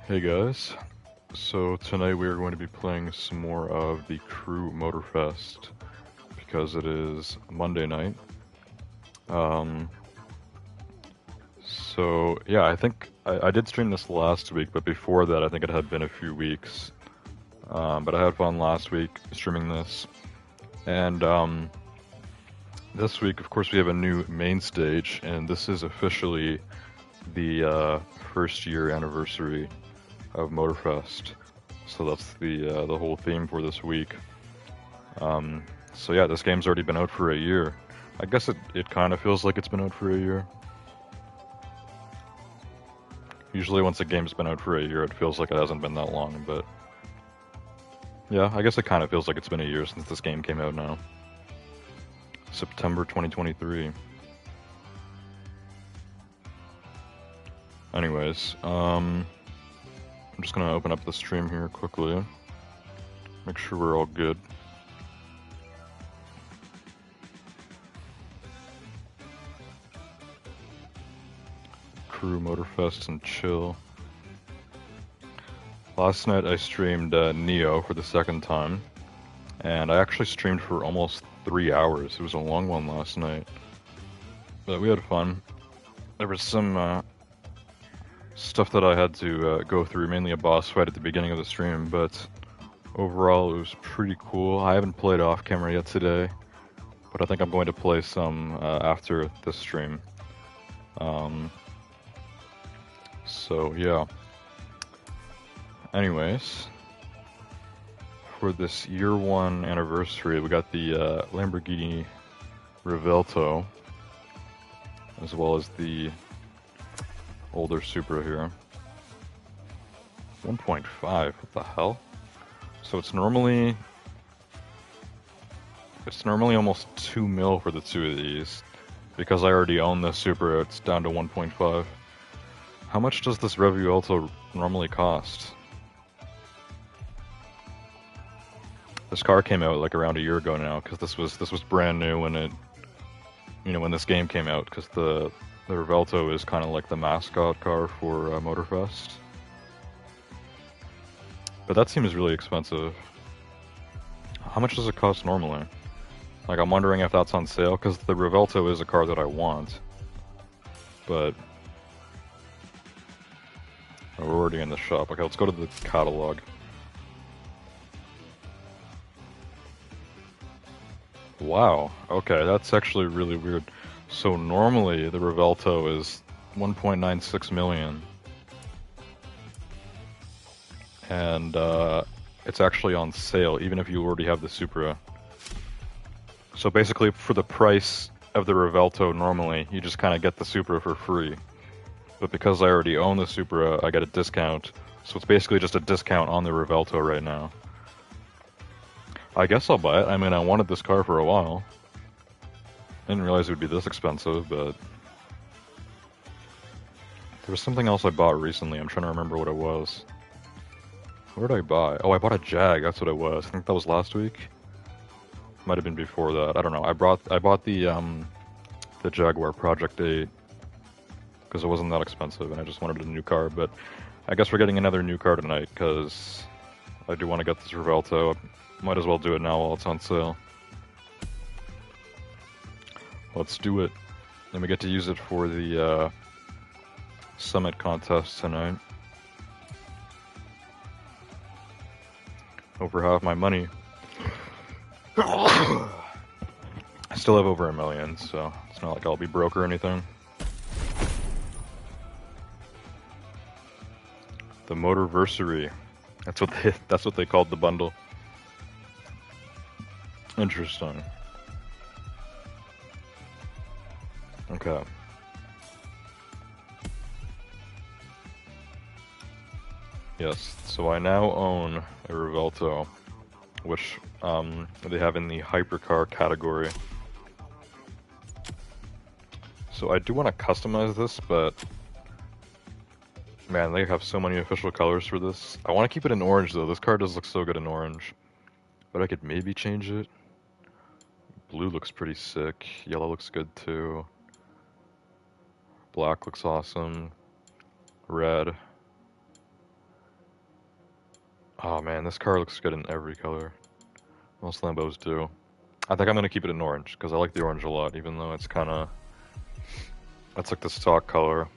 Hey guys, so tonight we are going to be playing some more of the Crew Motorfest because it is Monday night. Um, so yeah, I think I did stream this last week, but before that I think it had been a few weeks. But I had fun last week streaming this, and this week of course we have a new main stage, and this is officially the first year anniversary of Motorfest. So that's the whole theme for this week. Um, so yeah, this game's already been out for a year. I guess it kind of feels like it's been out for a year. Usually once a game's been out for a year, it feels like it hasn't been that long, but yeah, I guess it kind of feels like it's been a year since this game came out now. September 2023. Anyways, I'm just gonna open up the stream here quickly. Make sure we're all good. Crew Motorfest and chill. Last night I streamed Neo for the second time, and I actually streamed for almost 3 hours. It was a long one last night, but we had fun. There was some stuff that I had to go through, mainly a boss fight at the beginning of the stream, but overall it was pretty cool. I haven't played off camera yet today, but I think I'm going to play some after this stream. So yeah. Anyways, for this year one anniversary, we got the Lamborghini Revelto, as well as the older Supra here. 1.5, what the hell? So it's normally almost 2 mil for the two of these. Because I already own the Supra, it's down to 1.5. How much does this Revuelto normally cost? This car came out like around a year ago now, because this was brand new when when this game came out, because the Revelto is kind of like the mascot car for Motorfest. But that seems really expensive. How much does it cost normally? Like, I'm wondering if that's on sale, because the Revelto is a car that I want. But we're already in the shop. Okay, let's go to the catalog. Wow, okay, that's actually really weird. So normally the Revelto is 1.96 million. And it's actually on sale, even if you already have the Supra. So basically, for the price of the Revelto normally, you just kind of get the Supra for free. But because I already own the Supra, I get a discount. So it's basically just a discount on the Revelto right now. I guess I'll buy it. I mean, I wanted this car for a while. Didn't realize it would be this expensive, but... There was something else I bought recently. I'm trying to remember what it was. What did I buy? Oh, I bought a Jag. That's what it was. I think that was last week. Might have been before that. I don't know. I bought the Jaguar Project 8 because it wasn't that expensive, and I just wanted a new car. But I guess we're getting another new car tonight because I do want to get this Revelto. Might as well do it now while it's on sale. Let's do it. Then we get to use it for the Summit contest tonight. Over half my money. I still have over 1 million, so it's not like I'll be broke or anything. The Motorversary. That's what they called the bundle. Interesting. Okay. Yes, so I now own a Revelto, which they have in the hypercar category. So I do want to customize this, but man, they have so many official colors for this. I want to keep it in orange though. This car does look so good in orange, but I could maybe change it. Blue looks pretty sick. Yellow looks good too. Black looks awesome. Red. Man, this car looks good in every color. Most Lambos do. I think I'm gonna keep it in orange, because I like the orange a lot, even though it's kinda... That's like the stock color.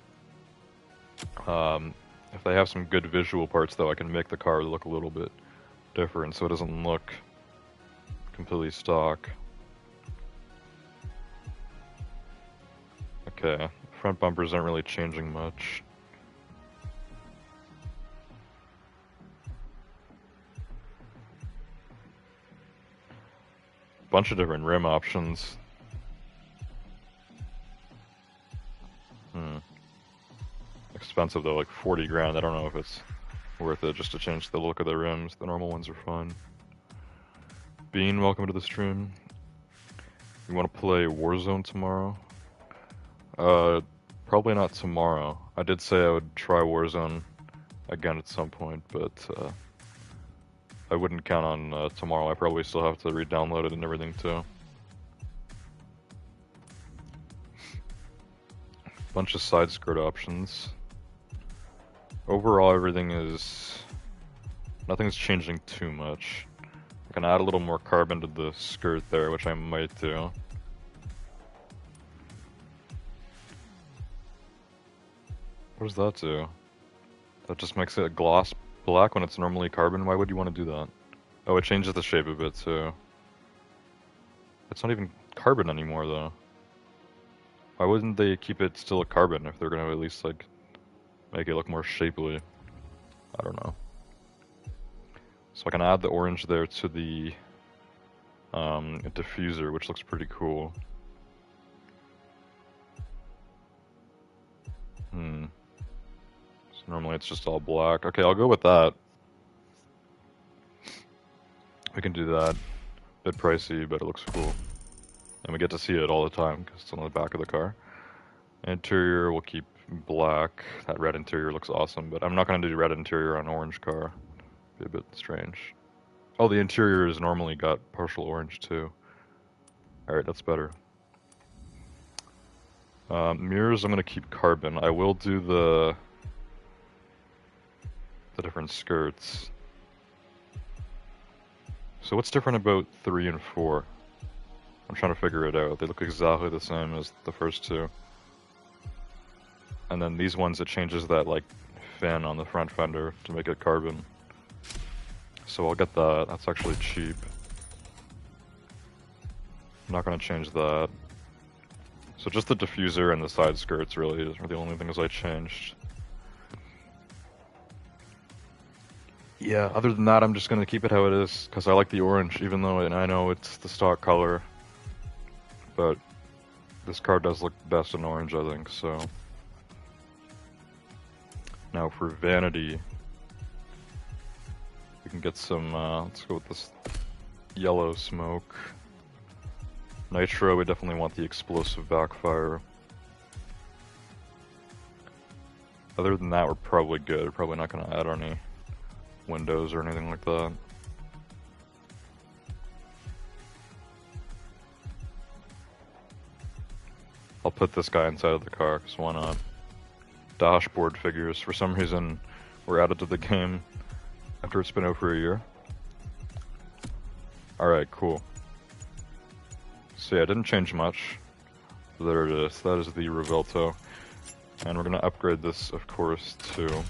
If they have some good visual parts though, I can make the car look a little bit different, so it doesn't look completely stock. Okay, front bumpers aren't really changing much. Bunch of different rim options. Expensive though, like 40 grand. I don't know if it's worth it just to change the look of the rims. The normal ones are fine. Bean, welcome to the stream. You want to play Warzone tomorrow? Probably not tomorrow. I did say I would try Warzone again at some point, but I wouldn't count on tomorrow. I probably still have to re-download it and everything too. Bunch of side skirt options. Overall, everything is... Nothing's changing too much. I can add a little more carbon to the skirt there, which I might do. What does that do? That just makes it a gloss black when it's normally carbon? Why would you want to do that? Oh, it changes the shape a bit too. It's not even carbon anymore though. Why wouldn't they keep it still a carbon if they're gonna at least like make it look more shapely? I don't know. So I can add the orange there to the diffuser, which looks pretty cool. So normally it's just all black. Okay, I'll go with that. We can do that. Bit pricey, but it looks cool. And we get to see it all the time because it's on the back of the car. Interior we'll keep black. That red interior looks awesome, but I'm not going to do red interior on orange car. Be a bit strange. Oh, the interior is normally got partial orange too. Alright, that's better. Mirrors I'm going to keep carbon. I will do the different skirts. So what's different about 3 and 4? I'm trying to figure it out. They look exactly the same as the first two. And then these ones, it changes that like fin on the front fender to make it carbon. So I'll get that. That's actually cheap. I'm not going to change that. So just the diffuser and the side skirts really are the only things I changed. Yeah, other than that, I'm just going to keep it how it is, because I like the orange, even though I know it's the stock color. But this car does look best in orange, I think, so. Now for vanity, we can get some, let's go with this yellow smoke. Nitro, we definitely want the explosive backfire. Other than that, we're probably good. We're probably not going to add any windows or anything like that. I'll put this guy inside of the car, because why not? Dashboard figures, for some reason, were added to the game after it's been out for a year. Alright, cool. So yeah, it didn't change much. There it is. That is the Revelto. And we're going to upgrade this, of course, to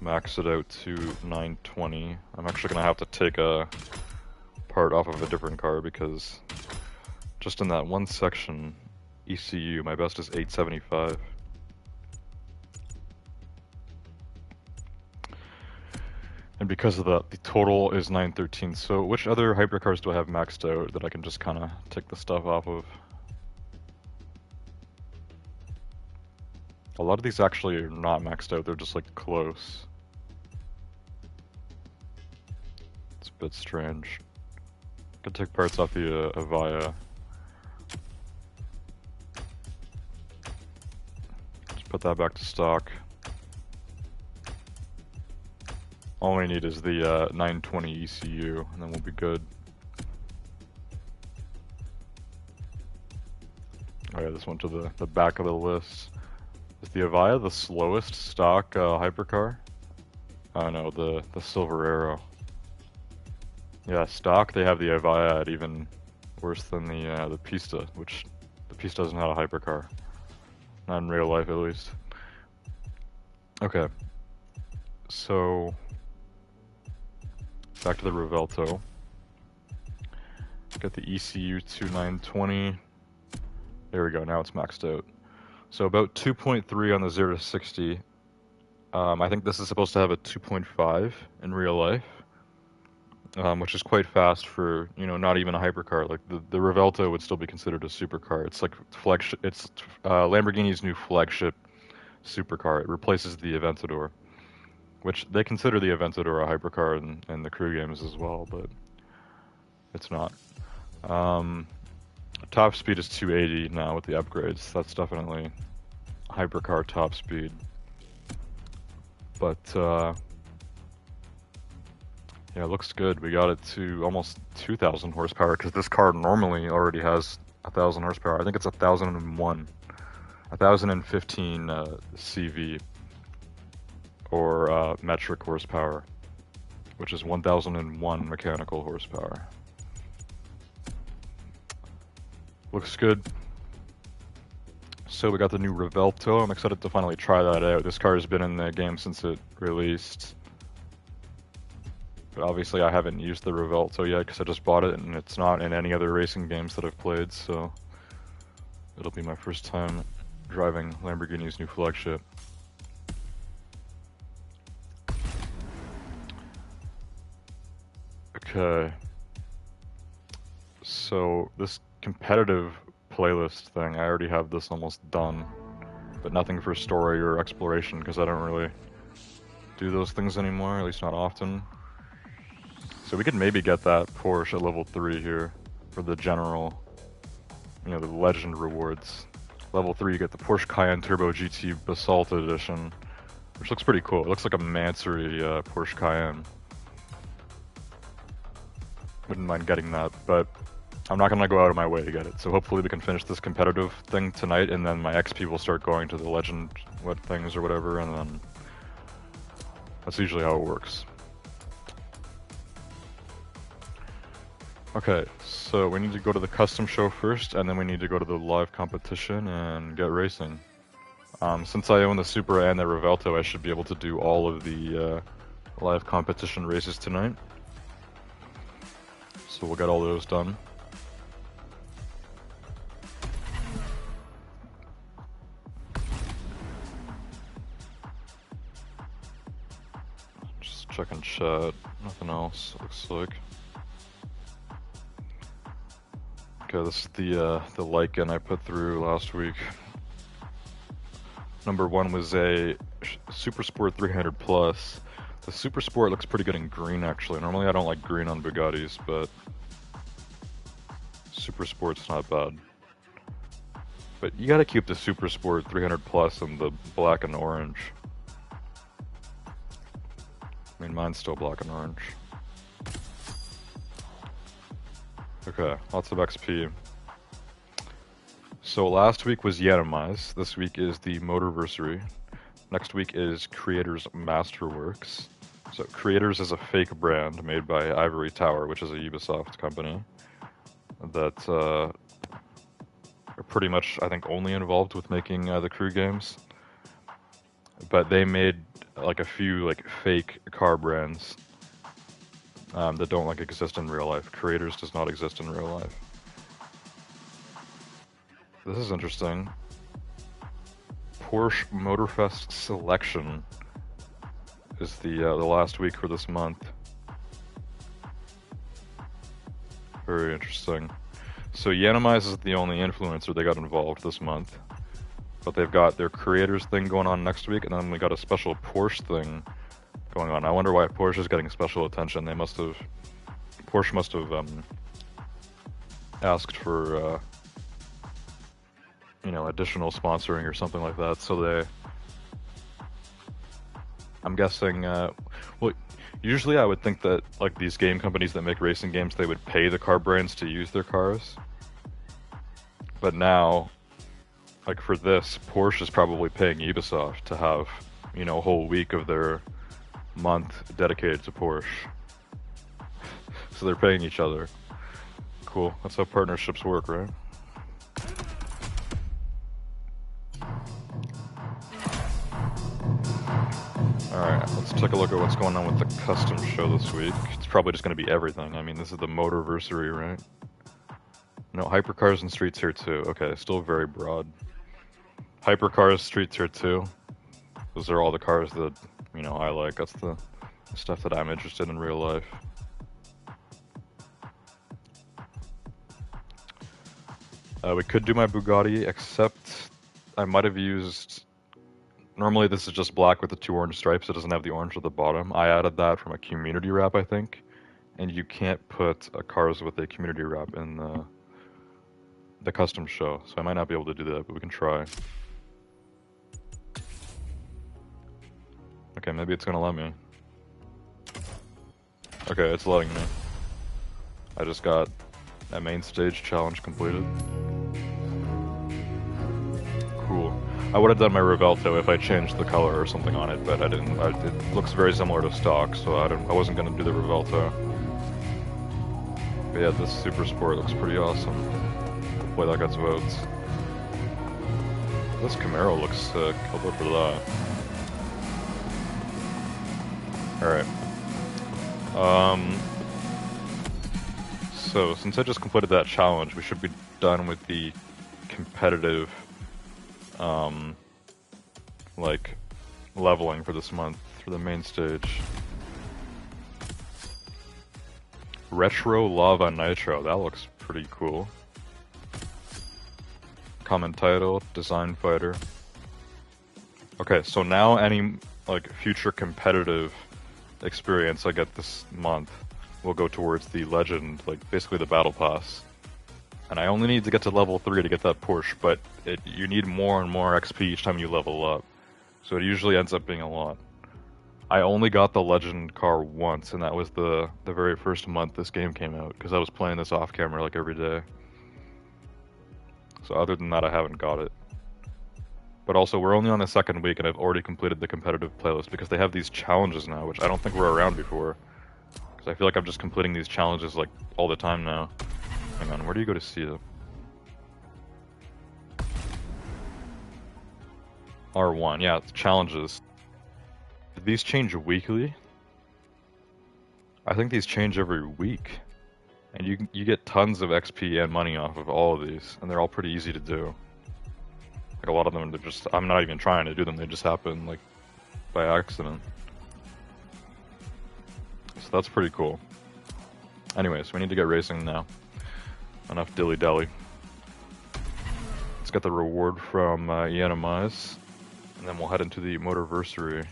max it out to 920. I'm actually going to have to take a part off of a different car because just in that one section, ECU, my best is 875. And because of that, the total is 913. So which other hypercars do I have maxed out that I can just kind of take the stuff off of? A lot of these actually are not maxed out, they're just like close. It's a bit strange. I could take parts off the Avaya. Just put that back to stock. All we need is the 920 ECU, and then we'll be good. Alright, this went to the back of the list. Is the Avaya the slowest stock hypercar? Oh no, the Silver Arrow. Yeah, stock they have the Aviad, even worse than the Pista, which the Pista doesn't have a hypercar. Not in real life, at least. Okay. So back to the Revelto. Got the ECU 2920. There we go. Now it's maxed out. So about 2.3 on the 0 to 60. I think this is supposed to have a 2.5 in real life, which is quite fast for, you know, not even a hypercar. Like the Revelto would still be considered a supercar. It's like flagship. It's Lamborghini's new flagship supercar. It replaces the Aventador, which they consider the Aventador a hypercar in the crew games as well, but it's not. Top speed is 280 now with the upgrades. That's definitely hypercar top speed. But yeah, it looks good. We got it to almost 2,000 horsepower because this car normally already has 1,000 horsepower. I think it's 1,001, 1,015 CV or metric horsepower, which is 1,001 mechanical horsepower. Looks good. So we got the new Revelto. I'm excited to finally try that out. This car has been in the game since it released. But obviously I haven't used the Revelto yet because I just bought it and it's not in any other racing games that I've played, so it'll be my first time driving Lamborghini's new flagship. Okay. So this competitive playlist thing, I already have this almost done, but nothing for story or exploration because I don't really do those things anymore, at least not often. So we could maybe get that Porsche at level 3 here for the general, you know, the legend rewards. Level 3 you get the Porsche Cayenne Turbo GT Basalt Edition, which looks pretty cool. It looks like a Mansory Porsche Cayenne. Wouldn't mind getting that, but I'm not gonna go out of my way to get it. So hopefully we can finish this competitive thing tonight, and then my XP will start going to the legend things or whatever, and then that's usually how it works. Okay, so we need to go to the custom show first, and then we need to go to the live competition and get racing. Since I own the Supra and the Revelto, I should be able to do all of the live competition races tonight. So we'll get all those done. Just checking chat, nothing else, looks like. Okay, this is the Lycan I put through last week. Number 1 was a Super Sport 300 Plus. The Super Sport looks pretty good in green, actually. Normally I don't like green on Bugattis, but Super Sport's not bad. But you gotta keep the Super Sport 300 Plus in the black and orange. I mean, mine's still black and orange. Okay, lots of XP. So last week was Yanamize. This week is the Motorversary. Next week is Creators Masterworks. So Creators is a fake brand made by Ivory Tower, which is a Ubisoft company that are pretty much, I think, only involved with making the crew games. But they made like a few like fake car brands that don't like exist in real life. Creators does not exist in real life. This is interesting. Porsche Motorfest Selection is the last week for this month. Very interesting. So Yanamize is the only influencer they got involved this month. But they've got their creators thing going on next week, and then we got a special Porsche thing going on. I wonder why Porsche is getting special attention. Porsche must have asked for you know, additional sponsoring or something like that. So I'm guessing, well, usually I would think that like these game companies that make racing games, they would pay the car brands to use their cars. But now, like for this, Porsche is probably paying Ubisoft to have, you know, a whole week of their month dedicated to Porsche. So they're paying each other. Cool. That's how partnerships work, right? Alright, let's take a look at what's going on with the custom show this week. It's probably just going to be everything. I mean, this is the Motorversary, right? No, hypercars and streets here too. Okay, still very broad. Hypercars, streets here too. Those are all the cars that, you know, I like. That's the stuff that I'm interested in real life. We could do my Bugatti, except I might have used... Normally this is just black with the 2 orange stripes. It doesn't have the orange at the bottom. I added that from a community wrap, I think. And you can't put cars with a community wrap in the custom show. So I might not be able to do that, but we can try. Okay, maybe it's gonna let me. Okay, it's letting me. I just got a main stage challenge completed. Cool. I would have done my Revelto if I changed the color or something on it, but I didn't. It looks very similar to stock, so I wasn't gonna do the Revelto. But yeah, this Super Sport looks pretty awesome. Hopefully that gets votes. This Camaro looks sick. I'll vote for that. Alright. So, since I just completed that challenge, we should be done with the competitive, like, leveling for this month, for the main stage. Retro Lava Nitro, that looks pretty cool. Common title, Design Fighter. Okay, so now any, like, future competitive experience I get this month will go towards the legend, like basically the battle pass. And I only need to get to level 3 to get that Porsche, but you need more and more XP each time you level up. So it usually ends up being a lot. I only got the legend car once, and that was the very first month this game came out, because I was playing this off camera like every day. So other than that, I haven't got it. But also, we're only on the second week, and I've already completed the competitive playlist, because they have these challenges now, which I don't think were around before. Because I feel like I'm just completing these challenges, like, all the time now. Hang on, where do you go to see them? R1, yeah, it's challenges. Did these change weekly? I think these change every week. And you get tons of XP and money off of all of these, and they're all pretty easy to do. Like, a lot of them, they're just, I'm not even trying to do them, they just happen, like, by accident. So that's pretty cool. Anyways, we need to get racing now. Enough dilly-dally. Let's get the reward from Economize, and then we'll head into the Motorversary.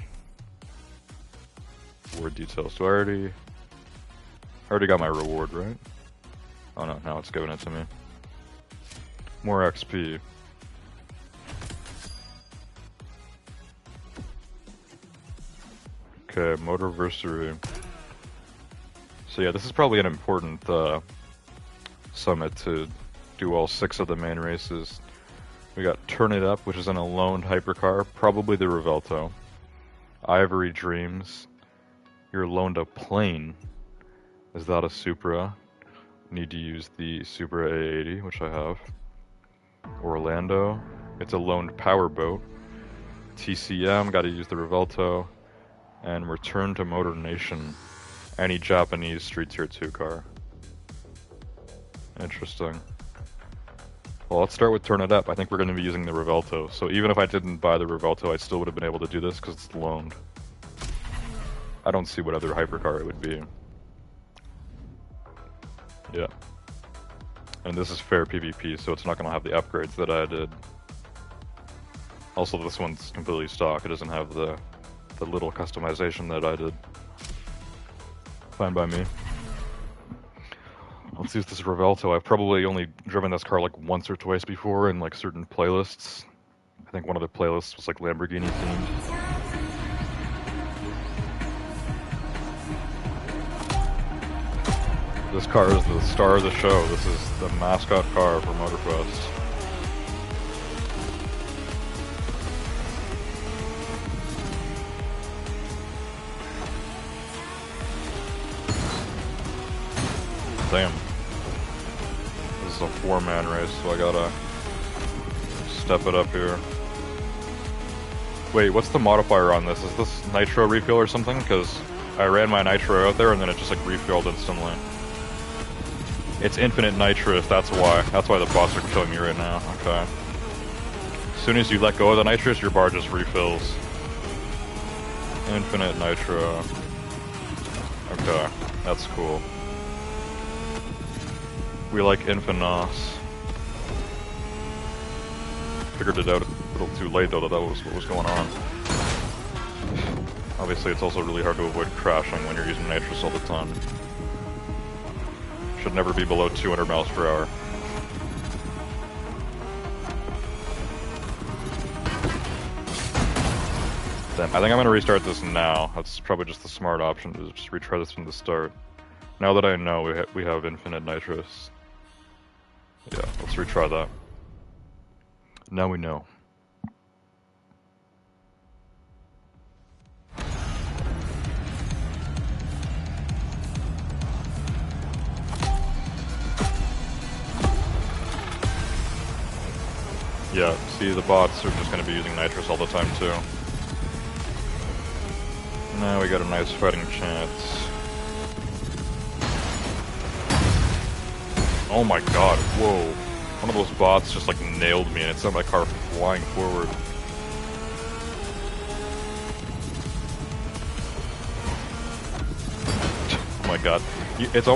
Reward details. So I already got my reward, right? Oh no, now it's giving it to me. More XP. Okay, Motorversary. So yeah, this is probably an important summit to do all 6 of the main races. We got Turn It Up, which is an loaned hypercar, probably the Revelto. Ivory Dreams. You're loaned a plane. Is that a Supra? Need to use the Supra A80, which I have. Orlando. It's a loaned powerboat. TCM, gotta use the Revelto. And Return to Motor Nation. Any Japanese Street Tier 2 car. Interesting. Well, let's start with Turn It Up. I think we're going to be using the Revelto. So even if I didn't buy the Revelto, I still would have been able to do this because it's loaned. I don't see what other hypercar it would be. Yeah. And this is fair PvP, so it's not going to have the upgrades that I did. Also, this one's completely stock. It doesn't have the little customization that I did. Fine by me. Let's use this Revelto. I've probably only driven this car like once or twice before in like certain playlists. I think one of the playlists was like Lamborghini themed. This car is the star of the show. This is the mascot car for Motorfest. damn. This is a 4-man race, so I gotta step it up here. Wait, what's the modifier on this? Is this nitro refill or something? Because I ran my nitro out there and then it just like refilled instantly. It's infinite nitrous, that's why. That's why the bots are killing me right now. Okay. As soon as you let go of the nitrous, your bar just refills. Infinite nitro. Okay, that's cool. We like Infinos. Figured it out a little too late though that was what was going on. Obviously it's also really hard to avoid crashing when you're using nitrous all the time. Should never be below 200 miles per hour. Damn, I think I'm gonna restart this now. That's probably just the smart option, to just retry this from the start. Now that I know we have infinite nitrous. Yeah, let's retry that. Now we know. Yeah, see, the bots are just going to be using nitrous all the time too. Now we got a nice fighting chance. Oh my god, whoa. One of those bots just like nailed me and it sent my car flying forward. Oh my god.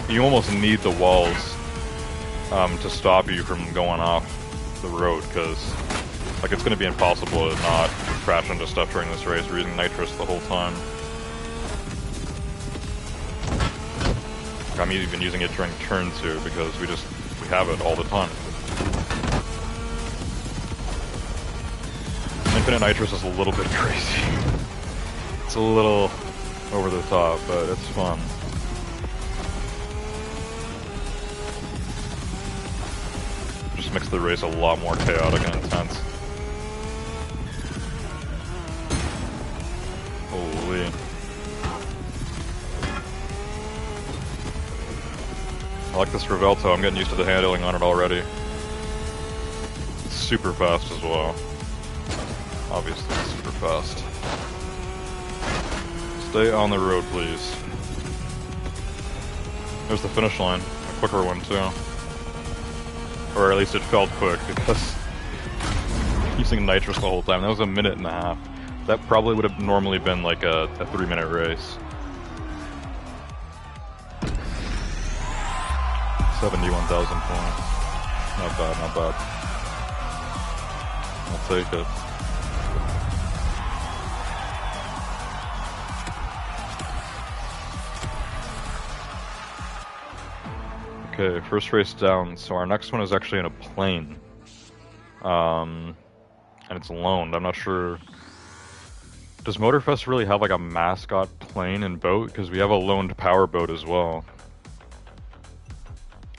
You almost need the walls to stop you from going off the road, because like it's going to be impossible to not crash into stuff during this race. We're using nitrous the whole time. I'm even using it during turn 2 because we have it all the time. Infinite nitrous is a little bit crazy. It's a little over the top, but it's fun. Just makes the race a lot more chaotic and intense. Holy. I like this Revelto, I'm getting used to the handling on it already. It's super fast as well. Obviously, it's super fast. Stay on the road, please. There's the finish line. A quicker one, too. Or at least it felt quick, because using nitrous the whole time. That was 1.5 minutes. That probably would have normally been like a 3-minute race. 71,000 points. Not bad, not bad. I'll take it. Okay, first race down. So our next one is actually in a plane. And it's loaned. I'm not sure. Does Motorfest really have like a mascot plane and boat? Because we have a loaned power boat as well.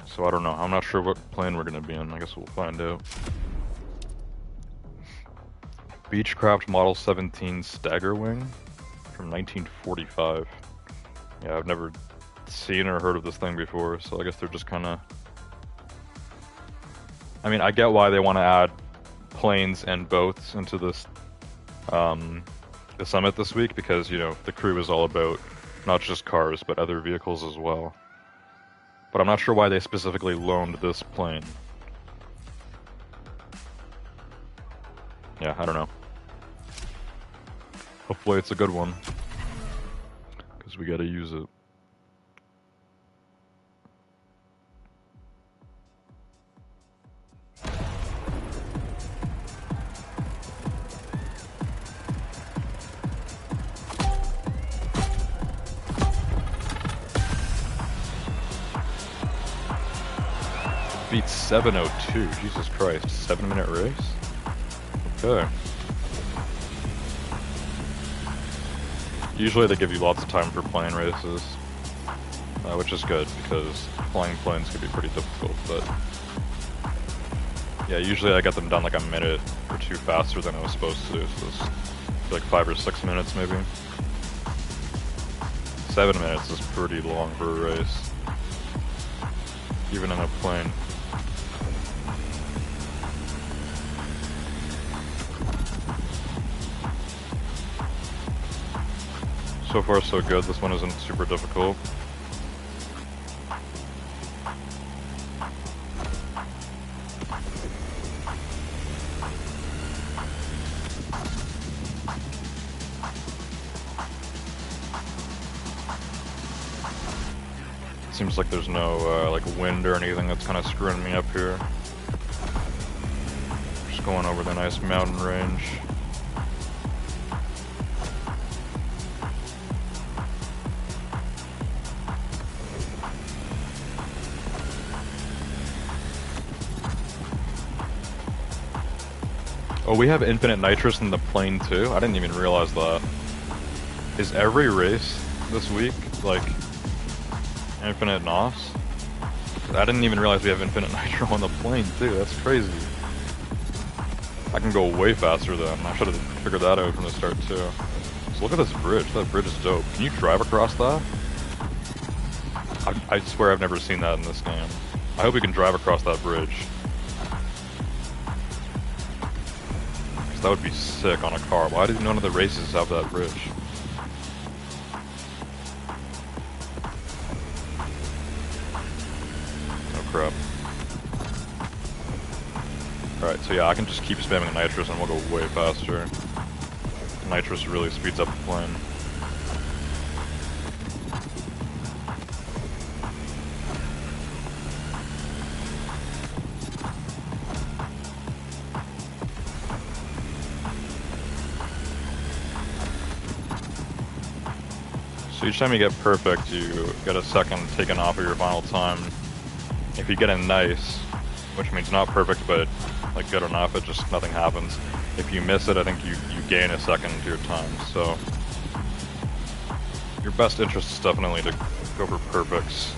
So I don't know. I'm not sure what plane we're going to be in. I guess we'll find out. Beechcraft Model 17 Stagger Wing from 1945. Yeah, I've never seen or heard of this thing before, so I guess they're just kind of... I mean, I get why they want to add planes and boats into this, the summit this week, because, you know, the crew is all about not just cars, but other vehicles as well. But I'm not sure why they specifically loaned this plane. Yeah, I don't know. Hopefully it's a good one, because we gotta use it. Beat 702, Jesus Christ, 7-minute race? Okay. Usually they give you lots of time for plane races, which is good, because flying planes can be pretty difficult, but... Yeah, usually I get them done like a minute or two faster than I was supposed to, so it's like 5 or 6 minutes maybe. 7 minutes is pretty long for a race. even in a plane. So far so good, this one isn't super difficult. Seems like there's no like wind or anything that's kind of screwing me up here. Just going over the nice mountain range. Oh, we have infinite nitrous in the plane too? I didn't even realize that. Is every race this week like infinite NOS? I didn't even realize we have infinite nitro on the plane too. That's crazy. I can go way faster then. I should have figured that out from the start too. So look at this bridge. That bridge is dope. Can you drive across that? I swear I've never seen that in this game. I hope we can drive across that bridge. Because that would be sick on a car. Why did none of the races have that bridge? Crap. Alright, so yeah, I can just keep spamming nitrous and we'll go way faster. Nitrous really speeds up the plane. So each time you get perfect, you get a second taken off of your final time. If you get a nice, which means not perfect, but like good enough, it just nothing happens. If you miss it, I think you gain a second to your time. So your best interest is definitely to go for perfects.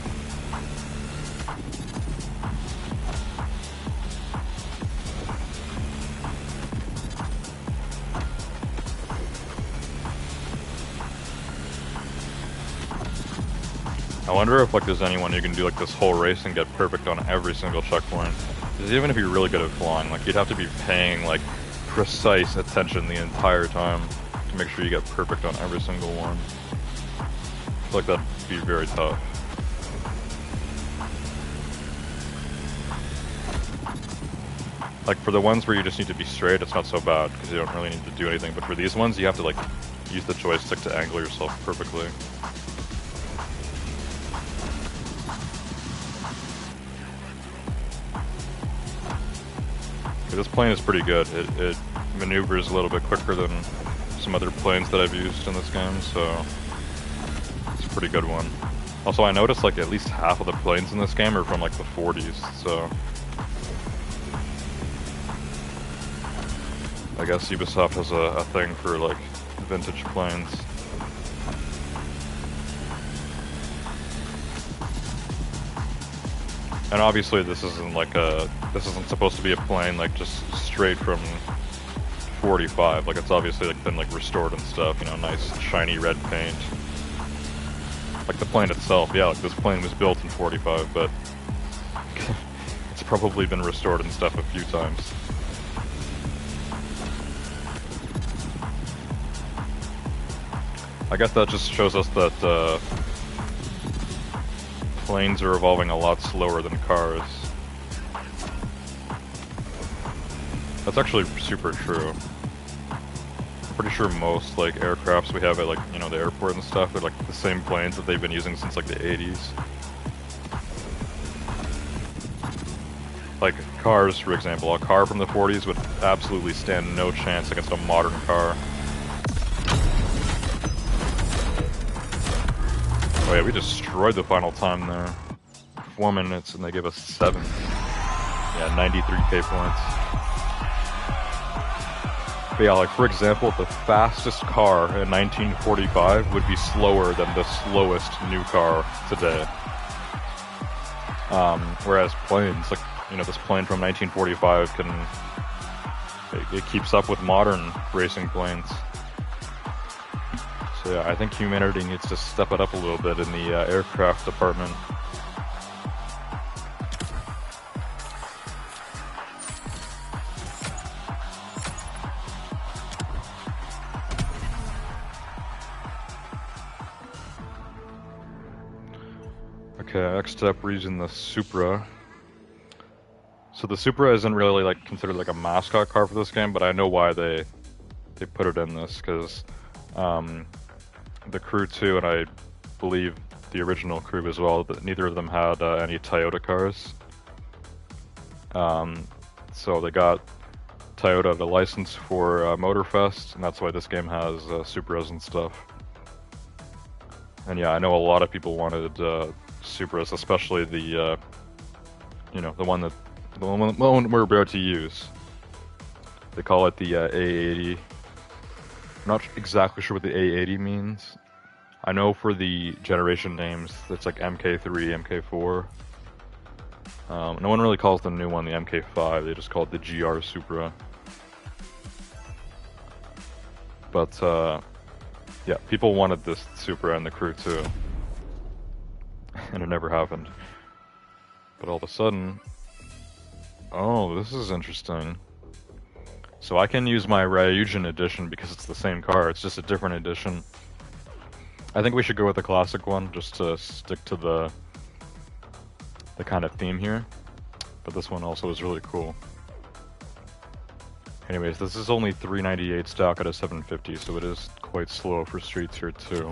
I wonder if like there's anyone who can do like this whole race and get perfect on every single checkpoint. Because even if you're really good at flying, like you'd have to be paying like precise attention the entire time to make sure you get perfect on every single one. I feel like that'd be very tough. Like for the ones where you just need to be straight, it's not so bad because you don't really need to do anything. But for these ones, you have to like use the joystick to angle yourself perfectly. This plane is pretty good. It maneuvers a little bit quicker than some other planes that I've used in this game, so it's a pretty good one. Also, I noticed like at least half of the planes in this game are from like the 40s, so I guess Ubisoft has a thing for like vintage planes. And obviously this isn't supposed to be a plane like just straight from 45. Like it's obviously like been like restored and stuff, you know, nice shiny red paint. Like the plane itself, yeah, like this plane was built in 45, but it's probably been restored and stuff a few times. I guess that just shows us that planes are evolving a lot slower than cars. That's actually super true. I'm pretty sure most like aircrafts we have at like, you know, the airport and stuff, they're like the same planes that they've been using since like the 80s. Like cars, for example, a car from the 40s would absolutely stand no chance against a modern car. Oh yeah, we destroyed the final time there. 4 minutes and they gave us 7. Yeah, 93k points. But yeah, like for example, the fastest car in 1945 would be slower than the slowest new car today. Whereas planes, like, you know, this plane from 1945 it keeps up with modern racing planes. So yeah, I think humanity needs to step it up a little bit in the aircraft department. Okay, next up we're using the Supra. So the Supra isn't really like considered like a mascot car for this game, but I know why they put it in this, because the Crew 2 and I believe the original Crew as well, but neither of them had any Toyota cars. So they got Toyota the license for Motorfest, and that's why this game has Supras and stuff. And yeah, I know a lot of people wanted Supras, especially the you know, the one we're about to use. They call it the A80. I'm not exactly sure what the A80 means. I know for the generation names, it's like MK3, MK4. No one really calls the new one the MK5, they just call it the GR Supra. But yeah, people wanted this Supra and the Crew too. And it never happened. But all of a sudden... Oh, this is interesting. So I can use my Ryujin edition because it's the same car, it's just a different edition. I think we should go with the classic one, just to stick to the kind of theme here. But this one also is really cool. Anyways, this is only 398 stock out of 750, so it is quite slow for streets here too.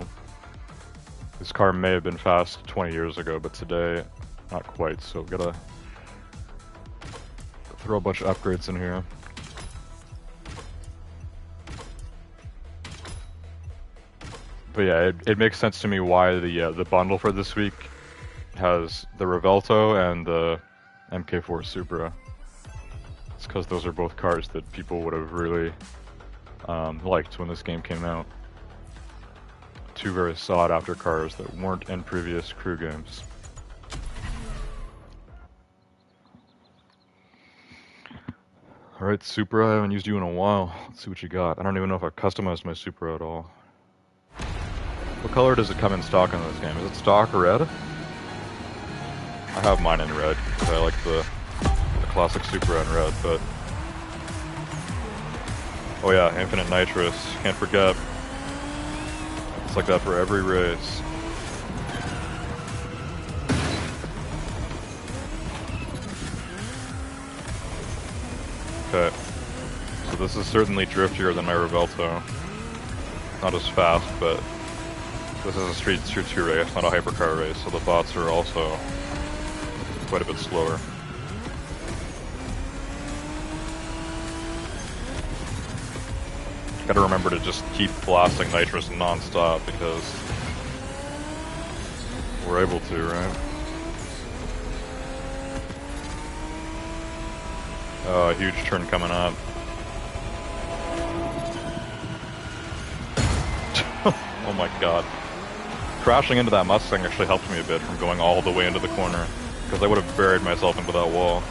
This car may have been fast 20 years ago, but today, not quite, so gotta throw a bunch of upgrades in here. But yeah, it makes sense to me why the bundle for this week has the Revelto and the MK4 Supra. It's because those are both cars that people would have really liked when this game came out. Two very sought after cars that weren't in previous Crew games. Alright, Supra, I haven't used you in a while. Let's see what you got. I don't even know if I've customized my Supra at all. What color does it come in stock in this game? Is it stock red? I have mine in red, because I like the classic Supra in red, but... Oh yeah, infinite nitrous. Can't forget. It's like that for every race. Okay. So this is certainly driftier than my Revelto. Not as fast, but... This is a Street 2 race, not a hypercar race, so the bots are also quite a bit slower. Gotta remember to just keep blasting nitrous non-stop because we're able to, right? Oh, a huge turn coming up. Oh my god. Crashing into that Mustang actually helped me a bit from going all the way into the corner, because I would have buried myself into that wall.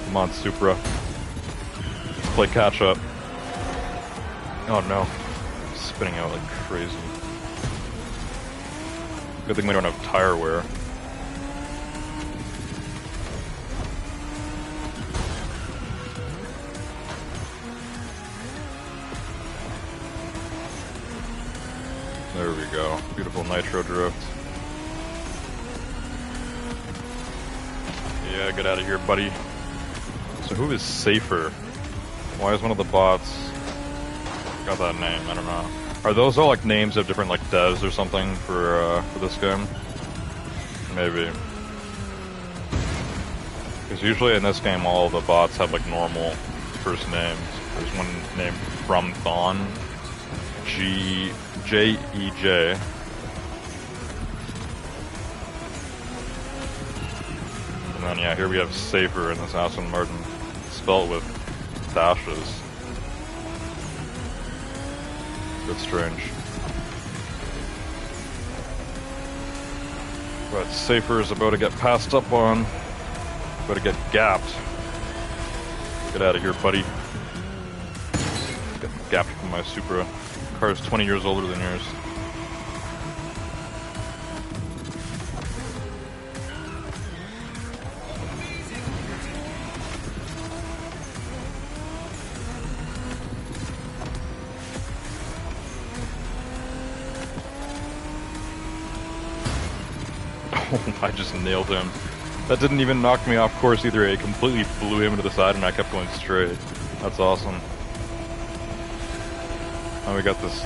Come on, Supra. Play catch up. Oh no. Spinning out like crazy. Good thing we don't have tire wear. There we go. Beautiful nitro drift. Yeah, get out of here, buddy. So who is safer? Why is one of the bots got that name? I don't know. Are those all like names of different like devs or something for this game? Maybe. Because usually in this game all the bots have like normal first names. There's one named From Thon. J-E-J. And then yeah, here we have Safer in this Aston Martin, spelled with dashes. Bit strange. But Safer is about to get passed up on. About to get gapped. Get out of here, buddy. Get gapped from my Supra. Car is 20 years older than yours. I just nailed him. That didn't even knock me off course either. It completely blew him to the side and I kept going straight. That's awesome. Oh, we got this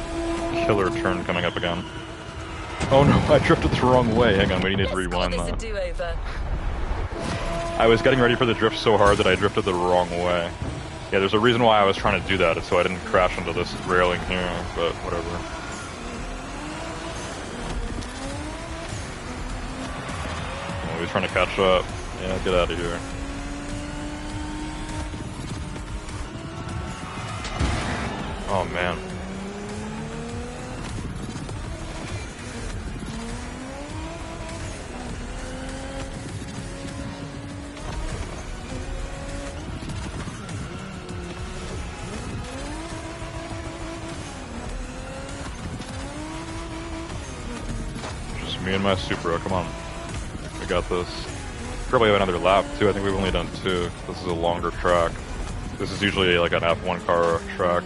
killer turn coming up again. Oh no, I drifted the wrong way. Hang on, we need to rewind that. I was getting ready for the drift so hard that I drifted the wrong way. Yeah, there's a reason why I was trying to do that, so I didn't crash into this railing here, but whatever. Oh, he's trying to catch up. Yeah, get out of here. Oh man. Just me and my Supra, come on. We got this. Probably have another lap too, I think we've only done 2. This is a longer track. This is usually like an F1 car track.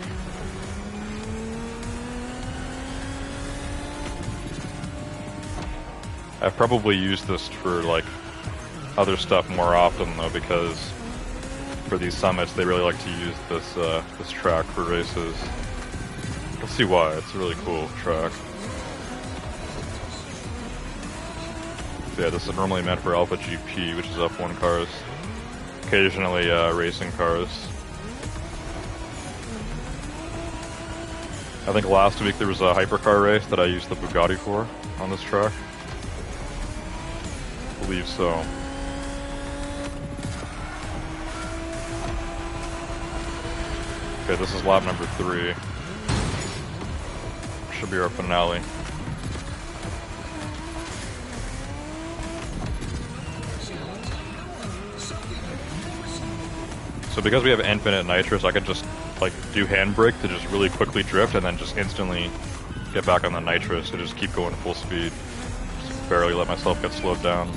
I've probably used this for like other stuff more often though, because for these summits they really like to use this this track for races. You'll see why. It's a really cool track. So yeah, this is normally meant for Alpha GP, which is F1 cars. Occasionally racing cars. I think last week there was a hypercar race that I used the Bugatti for on this track. I believe so. Okay, this is lap number 3. Should be our finale. So because we have infinite nitrous, I could just like do handbrake to just really quickly drift and then just instantly get back on the nitrous to just keep going full speed. Just barely let myself get slowed down.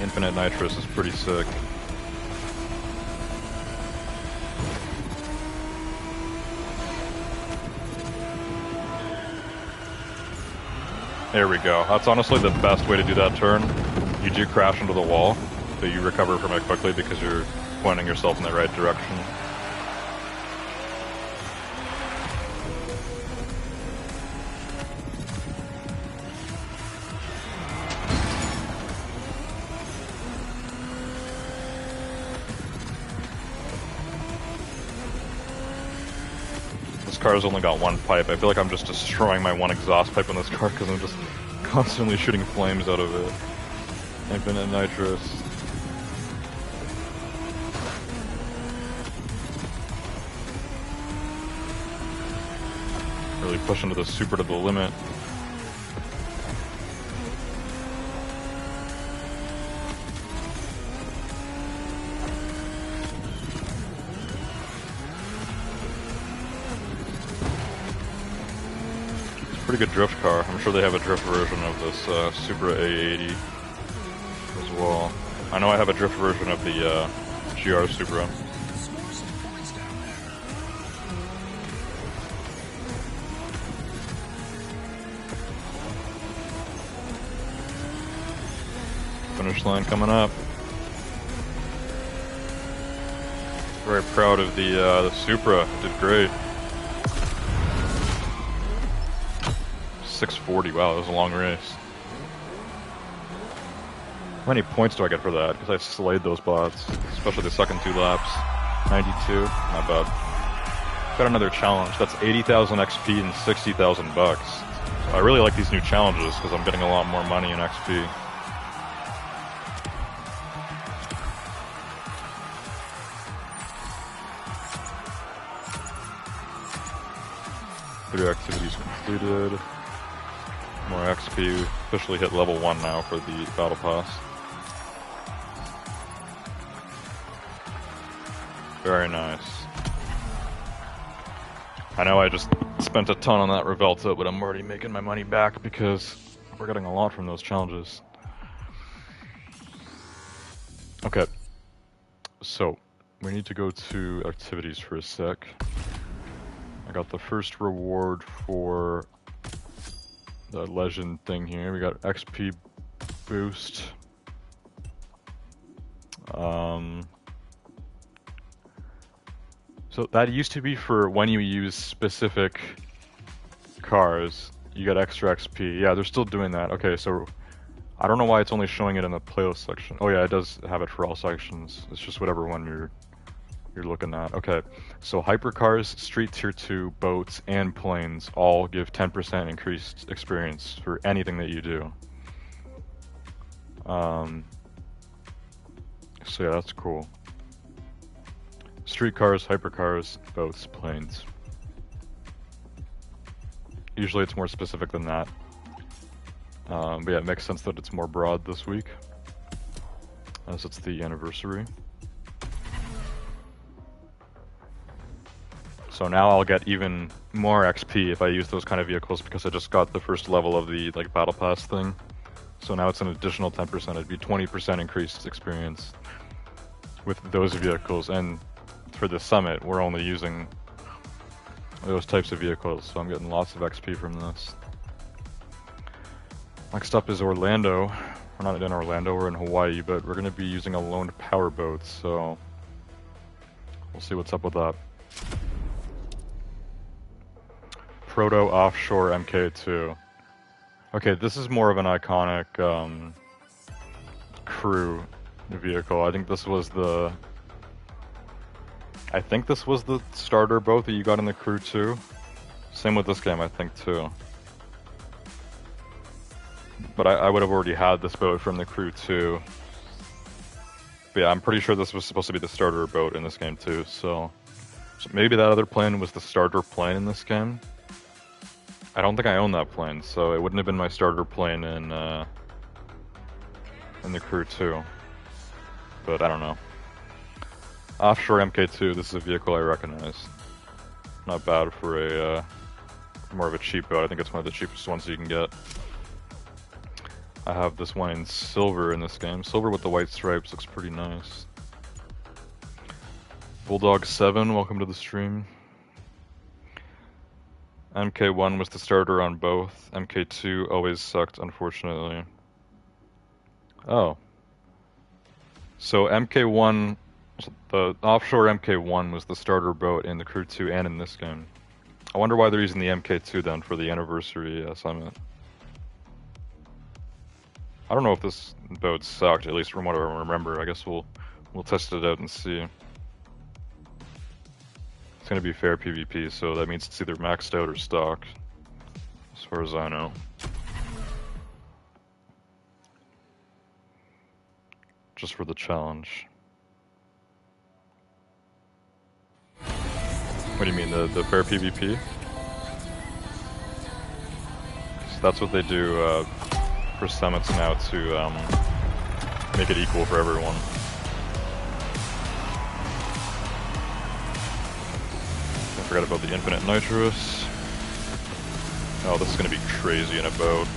Infinite nitrous is pretty sick. There we go. That's honestly the best way to do that turn. You do crash into the wall, but you recover from it quickly because you're pointing yourself in the right direction. This car's only got one pipe. I feel like I'm just destroying my one exhaust pipe on this car because I'm just constantly shooting flames out of it. Infinite nitrous. Really pushing to the Supra to the limit. It's a pretty good drift car. I'm sure they have a drift version of this Supra A80 as well. I know I have a drift version of the GR Supra. Finish line coming up. Very proud of the Supra. Did great. 640. Wow, that was a long race. How many points do I get for that? Because I slayed those bots, especially the second 2 laps. 92. Not bad. Got another challenge. That's 80,000 XP and 60,000 bucks. So I really like these new challenges because I'm getting a lot more money in XP. Three activities completed. More XP. Officially hit level 1 now for the battle pass. Very nice. I know I just spent a ton on that Revelta, but I'm already making my money back because we're getting a lot from those challenges. Okay. So, we need to go to activities for a sec. I got the first reward for the legend thing here. We got XP boost. So that used to be for when you use specific cars, you get extra XP. Yeah, they're still doing that. Okay, so I don't know why it's only showing it in the playlist section. Oh yeah, it does have it for all sections. It's just whatever one you're looking at. Okay, so hypercars, street tier 2, boats, and planes all give 10% increased experience for anything that you do. So yeah, that's cool. Streetcars, hypercars, boats, planes. Usually it's more specific than that. But yeah, it makes sense that it's more broad this week, as it's the anniversary. So now I'll get even more XP if I use those kind of vehicles because I just got the first level of the like battle pass thing. So now it's an additional 10%. It'd be 20% increased experience with those vehicles. And for the summit, we're only using those types of vehicles, so I'm getting lots of XP from this. Next up is Orlando. We're not in Orlando, we're in Hawaii, but we're going to be using a loaned powerboat, so we'll see what's up with that. Proto Offshore MK2. Okay, this is more of an iconic crew vehicle. I think this was the starter boat that you got in the crew too. Same with this game, I think too. But I would have already had this boat from the crew too. But yeah, I'm pretty sure this was supposed to be the starter boat in this game too, so maybe that other plane was the starter plane in this game. I don't think I own that plane, so it wouldn't have been my starter plane in the crew too. But I don't know. Offshore MK2, this is a vehicle I recognize. Not bad for a more of a cheap boat. I think it's one of the cheapest ones you can get. I have this one in silver in this game. Silver with the white stripes looks pretty nice. Bulldog7, welcome to the stream. MK1 was the starter on both. MK2 always sucked, unfortunately. Oh. So MK1, the offshore MK1 was the starter boat in the Crew 2 and in this game. I wonder why they're using the MK2 then for the anniversary summit. I don't know if this boat sucked, at least from what I remember. I guess we'll test it out and see. It's gonna be fair PvP, so that means it's either maxed out or stocked, as far as I know. Just for the challenge. What do you mean, the fair PvP? So that's what they do for summits now to make it equal for everyone. I forgot about the infinite nitrous. Oh, this is gonna be crazy in a boat.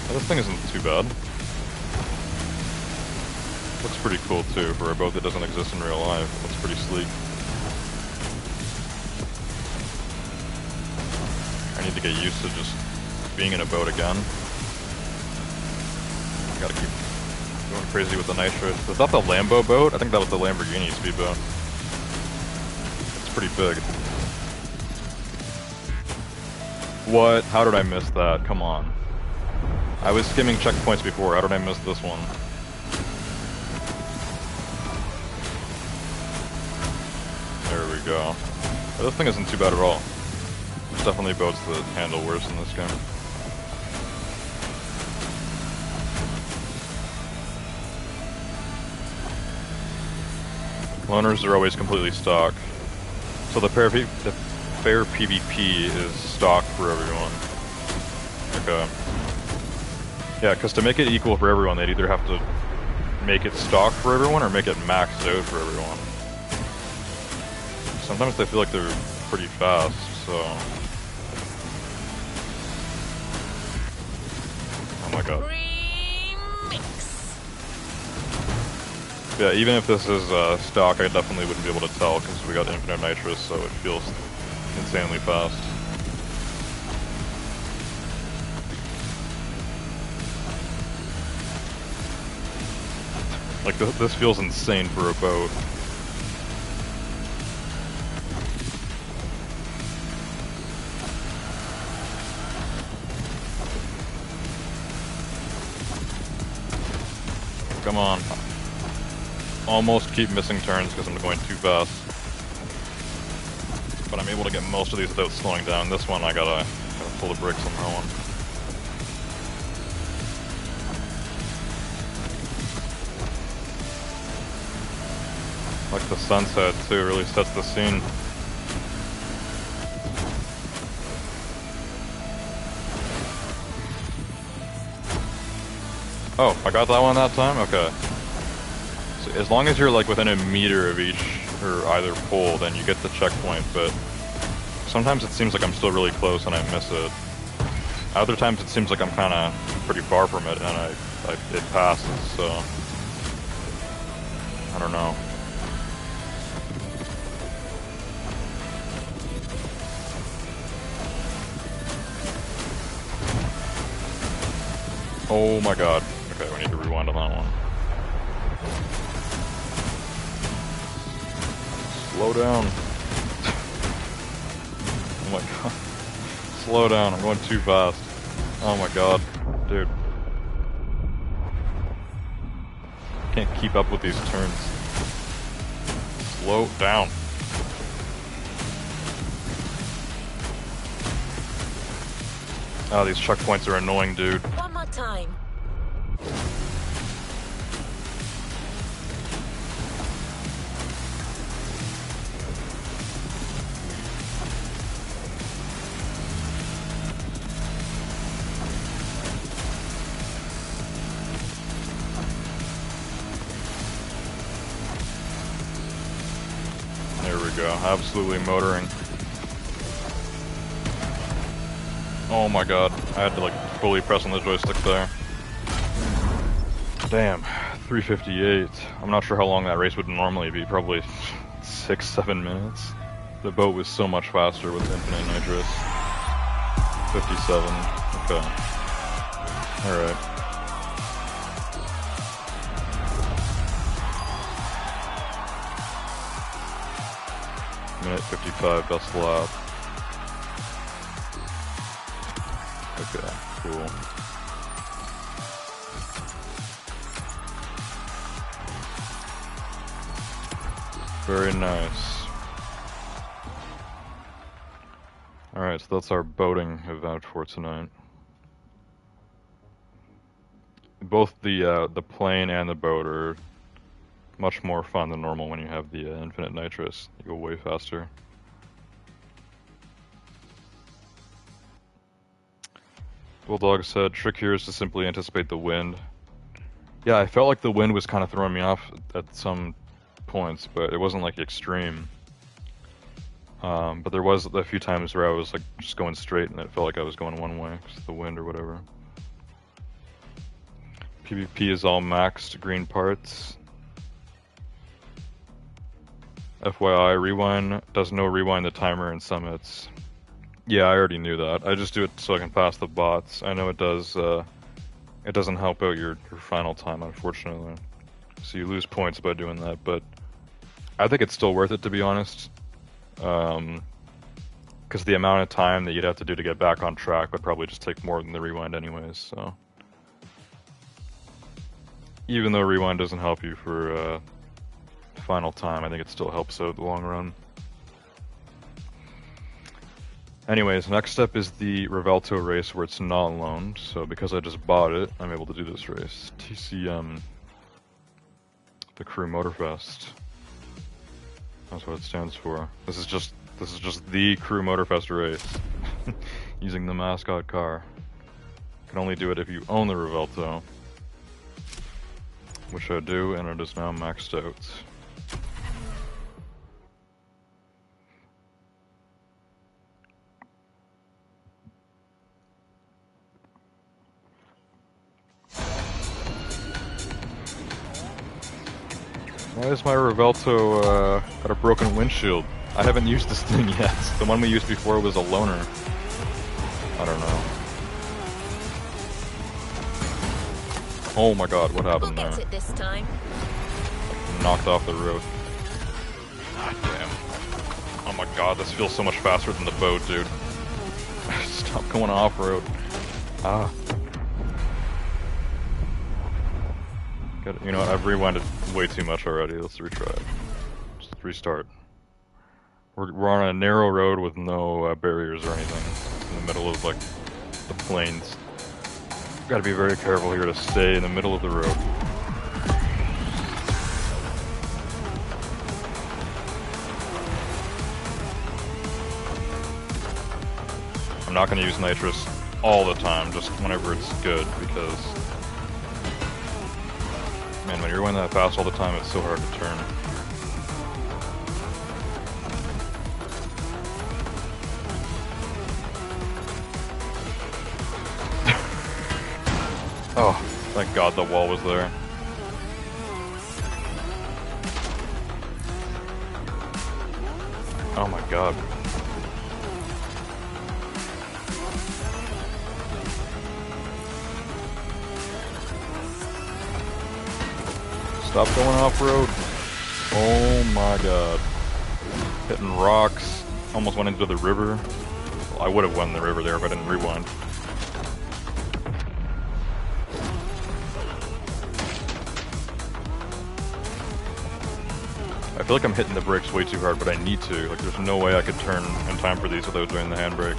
Oh, this thing isn't too bad. Looks pretty cool too for a boat that doesn't exist in real life. Looks pretty sleek. I need to get used to just being in a boat again. Gotta keep going crazy with the nitrous. Is that the Lambo boat? I think that was the Lamborghini speedboat. It's pretty big. What? How did I miss that? Come on. I was skimming checkpoints before. How did I miss this one? There we go. But this thing isn't too bad at all. There's definitely boats that handle worse in this game. Loaners are always completely stock. So the fair PvP is stock for everyone. Okay. Yeah, because to make it equal for everyone, they'd either have to make it stock for everyone or make it maxed out for everyone. Sometimes they feel like they're pretty fast, so... Oh my god. Yeah, even if this is stock, I definitely wouldn't be able to tell because we got infinite nitrous, so it feels insanely fast. Like, this feels insane for a boat. Come on. Almost keep missing turns because I'm going too fast. But I'm able to get most of these without slowing down. This one, I gotta pull the brakes on that one. Like the sunset too, really sets the scene. Oh, I got that one that time? Okay. So as long as you're like within a meter of each or either pole, then you get the checkpoint, but sometimes it seems like I'm still really close and I miss it. Other times it seems like I'm kinda pretty far from it and it passes, so I don't know. Oh my god. Okay, we need to rewind on that one. Slow down. Oh my god. Slow down, I'm going too fast. Oh my god. Dude. Can't keep up with these turns. Slow down. Oh, these checkpoints are annoying, dude. One more time. There we go. Absolutely motoring. Oh my god, I had to like fully press on the joystick there. Damn, 358. I'm not sure how long that race would normally be, probably 6-7 minutes. The boat was so much faster with infinite nitrous. 57, okay. Alright. Minute 55, best lap. Okay, cool. Very nice. Alright, so that's our boating event for tonight. Both the plane and the boat are much more fun than normal when you have the infinite nitrous. You go way faster. Bulldog said, trick here is to simply anticipate the wind. Yeah, I felt like the wind was kind of throwing me off at some points, but it wasn't like extreme. But there was a few times where I was like just going straight and it felt like I was going one way because of the wind or whatever. PvP is all maxed green parts. FYI, rewind does no rewind the timer in summits. Yeah, I already knew that. I just do it so I can pass the bots. I know it does. It doesn't help out your final time, unfortunately. So you lose points by doing that, but I think it's still worth it, to be honest. Because the amount of time that you'd have to do to get back on track would probably just take more than the rewind anyways, so. Even though rewind doesn't help you for final time, I think it still helps out in the long run. Anyways, next up is the Revelto race where it's not loaned, so because I just bought it, I'm able to do this race. TCM, the Crew Motorfest. That's what it stands for. This is just the Crew Motorfest race. Using the mascot car. You can only do it if you own the Revelto. Which I do, and it is now maxed out. Why is my Revelto got a broken windshield? I haven't used this thing yet. The one we used before was a loaner. I don't know. Oh my god, what happened there? We'll get it this time. knocked off the road. God damn. Oh my god, this feels so much faster than the boat, dude. Stop going off-road. Ah. Good. You know what, I've rewinded way too much already. Let's retry. Just restart. We're on a narrow road with no barriers or anything. In the middle of, like, the plains. Gotta be very careful here to stay in the middle of the road. I'm not gonna use nitrous all the time, just whenever it's good, because man, when you're going that fast all the time, it's so hard to turn. Oh, thank God the wall was there. Oh my God. Stop going off-road. Oh my God. Hitting rocks. Almost went into the river. Well, I would have won the river there if I didn't rewind. I feel like I'm hitting the brakes way too hard, but I need to. Like, there's no way I could turn in time for these without doing the handbrake.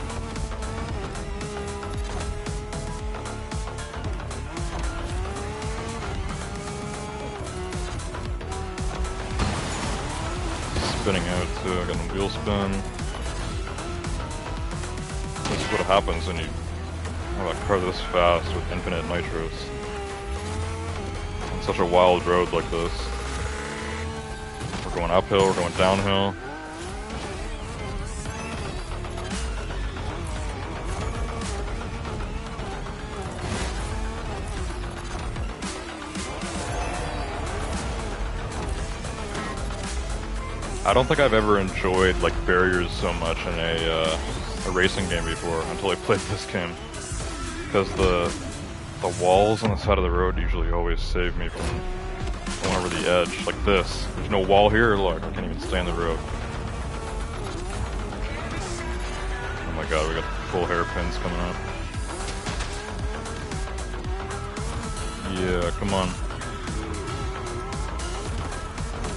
Spinning out too, I got a wheel spin. This is what happens when you have a car this fast with infinite nitros. On such a wild road like this. We're going uphill, we're going downhill. I don't think I've ever enjoyed like barriers so much in a racing game before until I played this game, because the walls on the side of the road usually always save me from going over the edge like this. There's no wall here. Look, I can't even stay on the road. Oh my God, we got full hairpins coming up. Yeah, come on.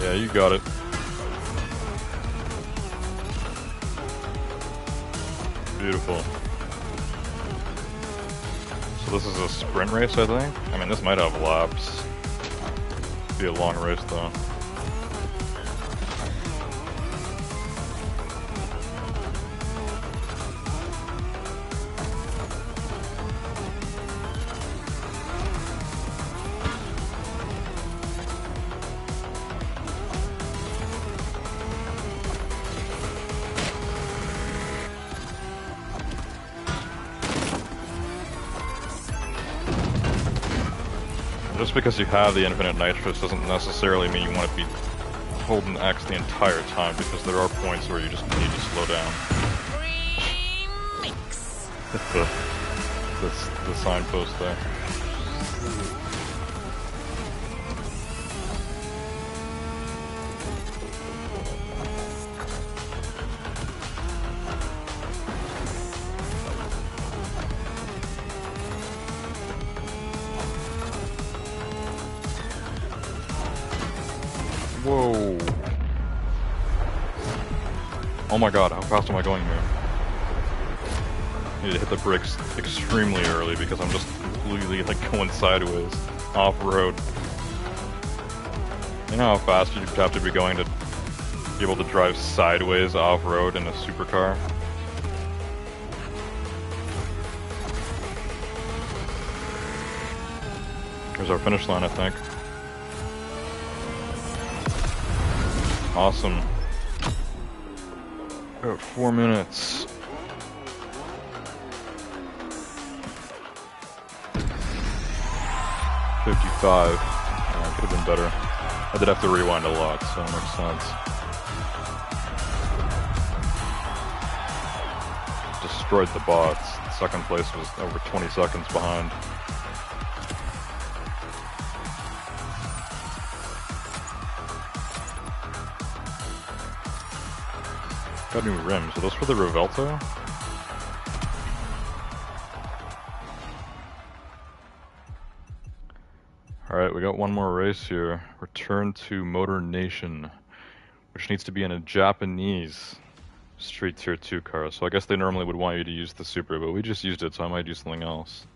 Yeah, you got it. Beautiful. So this is a sprint race, I think? I mean, this might have laps. Be a long race, though. Just because you have the infinite nitrous doesn't necessarily mean you want to be holding X the entire time, because there are points where you just need to slow down. Remix. the signpost there. Whoa. Oh my God, how fast am I going here? I need to hit the brakes extremely early because I'm just completely like going sideways off-road. You know how fast you'd have to be going to be able to drive sideways off-road in a supercar? Here's our finish line, I think. Awesome. About 4 minutes. $55. Could have been better. I did have to rewind a lot, so it makes sense. Destroyed the bots. Second place was over 20 seconds behind. – Got new rims. Are those for the Revelto? Alright, we got one more race here. Return to Motor Nation, which needs to be in a Japanese Street Tier 2 car. So I guess they normally would want you to use the Supra, but we just used it, so I might do something else.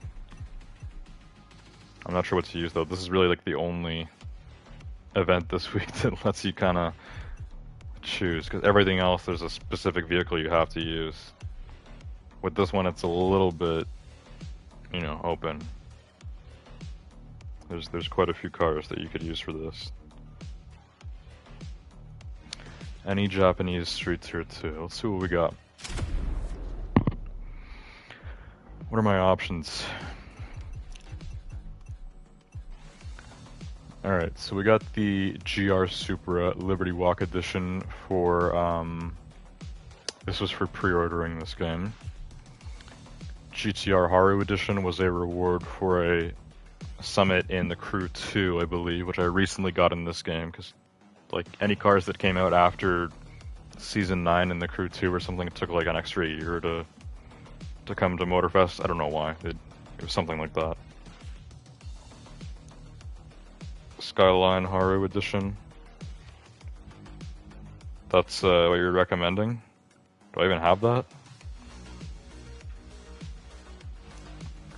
I'm not sure what to use though. This is really like the only event this week that lets you kind of choose, because everything else there's a specific vehicle you have to use. With this one it's a little bit, you know, open. There's quite a few cars that you could use for this. Any Japanese Street Tier 2. Let's see what we got. What are my options? Alright, so we got the GR Supra Liberty Walk Edition for, this was for pre-ordering this game. GTR Haru Edition was a reward for a summit in the Crew 2, I believe, which I recently got in this game, because like any cars that came out after Season 9 in the Crew 2 or something, it took like an extra year to come to Motorfest. I don't know why. It was something like that. Skyline Haru Edition. That's what you're recommending? Do I even have that?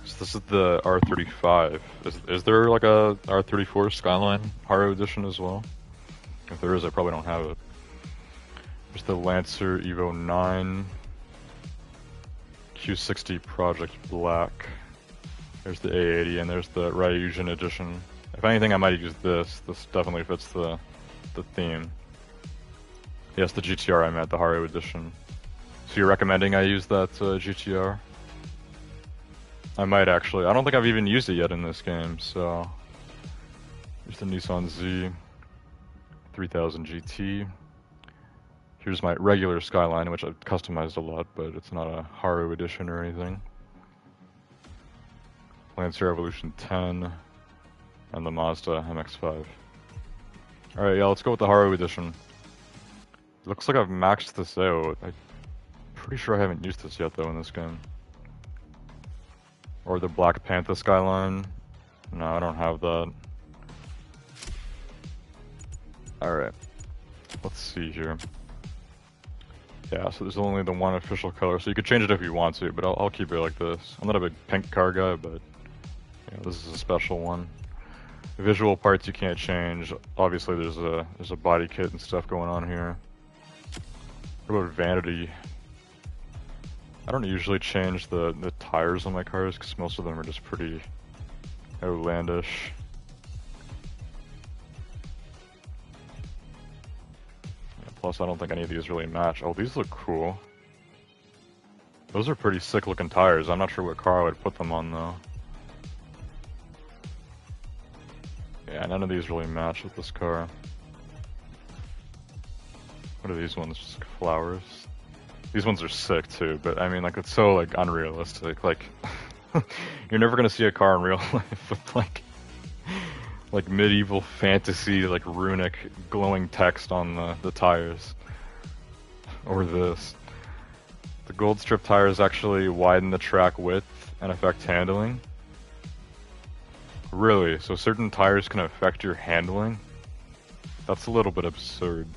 So this is the R35. Is there like a R34 Skyline Haru Edition as well? If there is, I probably don't have it. There's the Lancer Evo 9. Q60 Project Black. There's the A80 and there's the Ryujin Edition. If anything, I might use this. This definitely fits the theme. Yes, the GTR I meant, the Haru Edition. So you're recommending I use that GTR? I might actually. I don't think I've even used it yet in this game, so... Here's the Nissan Z 3000 GT. Here's my regular Skyline, which I've customized a lot, but it's not a Haru Edition or anything. Lancer Evolution 10. And the Mazda MX-5. Alright, yeah, let's go with the Haru Edition. It looks like I've maxed this out. I'm pretty sure I haven't used this yet, though, in this game. Or the Black Panther Skyline. No, I don't have that. Alright. Let's see here. Yeah, so there's only the one official color, so you could change it if you want to, but I'll keep it like this. I'm not a big pink car guy, but you know, this is a special one. Visual parts you can't change. Obviously there's a body kit and stuff going on here. What about vanity? I don't usually change the tires on my cars because most of them are just pretty outlandish. Yeah, plus I don't think any of these really match. Oh, these look cool. Those are pretty sick looking tires. I'm not sure what car I would put them on though. Yeah, none of these really match with this car. What are these ones? Just flowers? These ones are sick too, but I mean, like, it's so, like, unrealistic. Like, you're never gonna see a car in real life with, like medieval fantasy, like, runic glowing text on the tires. Or this. The gold strip tires actually widen the track width and affect handling. Really? So certain tires can affect your handling? That's a little bit absurd.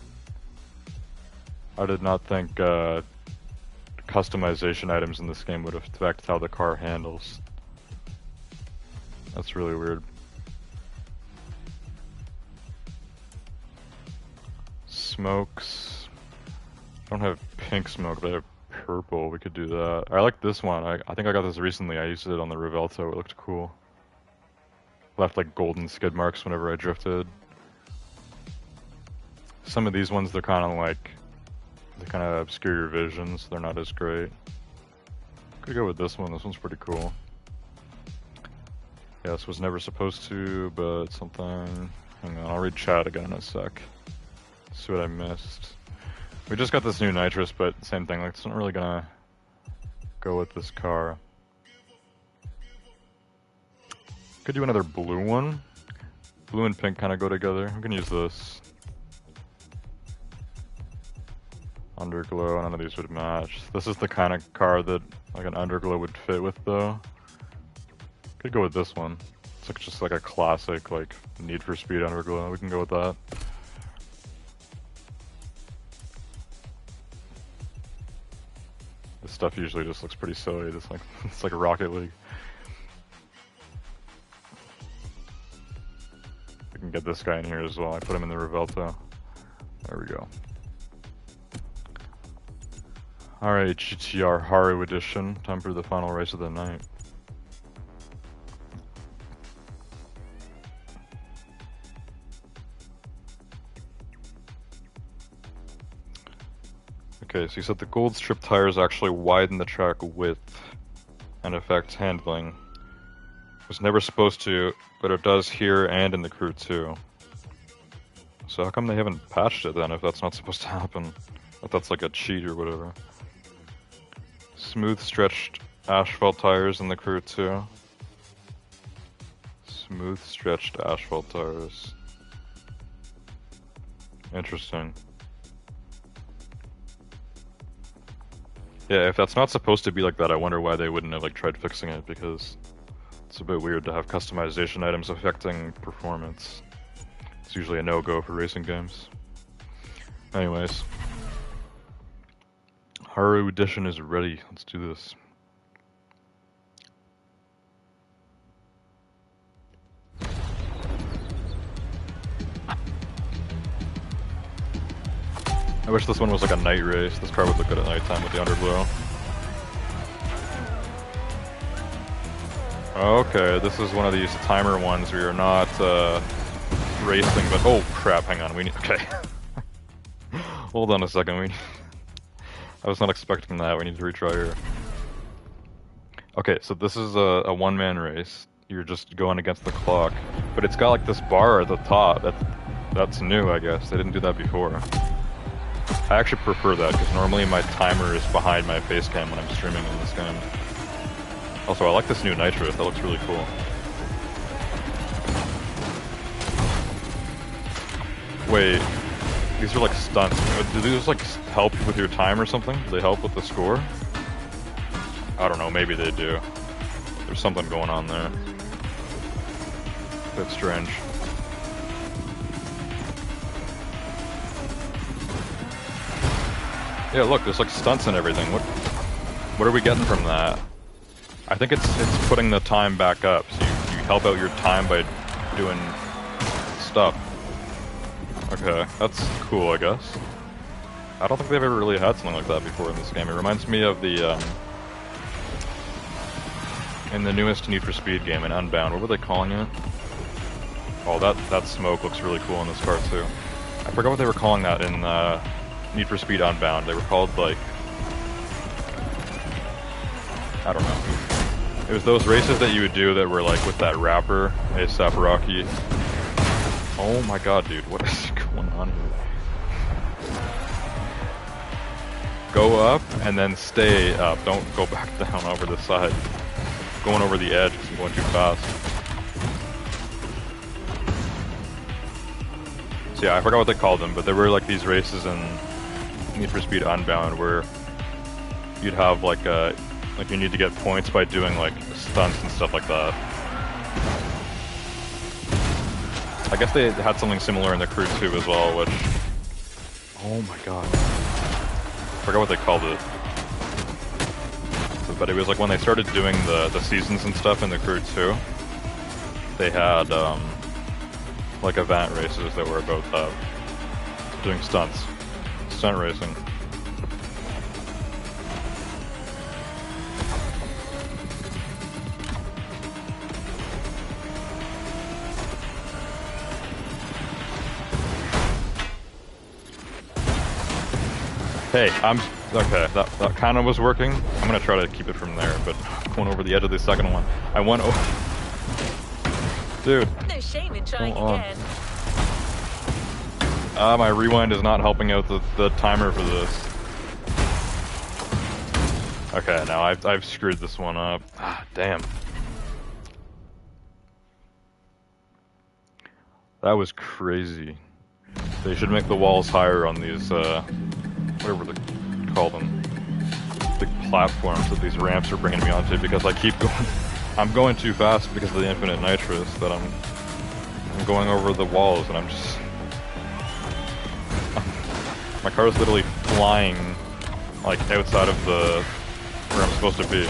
I did not think customization items in this game would affect how the car handles. That's really weird. Smokes. I don't have pink smoke, but I have purple. We could do that. I like this one. I think I got this recently. I used it on the Revelto. It looked cool. Left like golden skid marks whenever I drifted. Some of these ones, they're kind of like, they kind of obscure your vision, so they're not as great. Could go with this one. This one's pretty cool. Yeah, this was never supposed to, but something. Hang on, I'll read chat again in a sec. See what I missed. We just got this new nitrous, but same thing. Like, it's not really gonna go with this car. Could do another blue one. Blue and pink kind of go together. I'm gonna use this. Underglow, none of these would match. This is the kind of car that like an Underglow would fit with though. Could go with this one. It's like just like a classic like Need for Speed Underglow. We can go with that. This stuff usually just looks pretty silly. It's like Rocket League. We can get this guy in here as well. I put him in the Revelto. There we go. Alright, GTR Haru Edition. Time for the final race of the night. Okay, so you said the gold strip tires actually widen the track width and affect handling. It was never supposed to, but it does here and in the Crew 2. So how come they haven't patched it then if that's not supposed to happen? If that's like a cheat or whatever. Smooth stretched asphalt tires in the Crew 2. Smooth stretched asphalt tires. Interesting. Yeah, if that's not supposed to be like that, I wonder why they wouldn't have like tried fixing it, because it's a bit weird to have customization items affecting performance. It's usually a no-go for racing games. Anyways. Haru Edition is ready. Let's do this. I wish this one was like a night race. This car would look good at nighttime with the underglow. Okay, this is one of these timer ones where you're not racing, but oh crap! Hang on, we need. Okay, hold on a second. I was not expecting that. We need to retry here. Okay, so this is a one-man race. You're just going against the clock, but it's got like this bar at the top. That's new, I guess. They didn't do that before. I actually prefer that, because normally my timer is behind my face cam when I'm streaming in this game. Also, I like this new nitro, that looks really cool. Wait, these are like stunts. Do these like help with your time or something? Do they help with the score? I don't know, maybe they do. There's something going on there. Bit strange. Yeah, look, there's like stunts and everything. What are we getting from that? I think it's putting the time back up, so you help out your time by doing stuff. Okay, that's cool, I guess. I don't think they've ever really had something like that before in this game. It reminds me of the in the newest Need for Speed game, in Unbound. What were they calling it? Oh, that smoke looks really cool in this car too. I forgot what they were calling that in Need for Speed Unbound. They were called like, I don't know. It was those races that you would do that were like with that rapper, A$AP Rocky. Oh my god, dude, what is going on here? Go up and then stay up. Don't go back down over the side. Going over the edge because I'm going too fast. So yeah, I forgot what they called them, but there were like these races in Need for Speed Unbound where you'd have like you need to get points by doing like stunts and stuff like that. I guess they had something similar in the Crew 2 as well, which... Oh my god. I forgot what they called it. But it was like when they started doing the seasons and stuff in the Crew 2, they had like event races that were about that. Doing stunts. Stunt racing. Hey, okay, that kind of was working. I'm gonna try to keep it from there, but going over the edge of the second one. I went over... Dude. No shame in trying again. My rewind is not helping out the timer for this. Okay, now I've screwed this one up. Ah, damn. That was crazy. They should make the walls higher on these, what whatever they call them, big platforms that these ramps are bringing me onto because I keep going. I'm going too fast because of the infinite nitrous that I'm going over the walls and I'm just. My car is literally flying like outside of the where I'm supposed to be.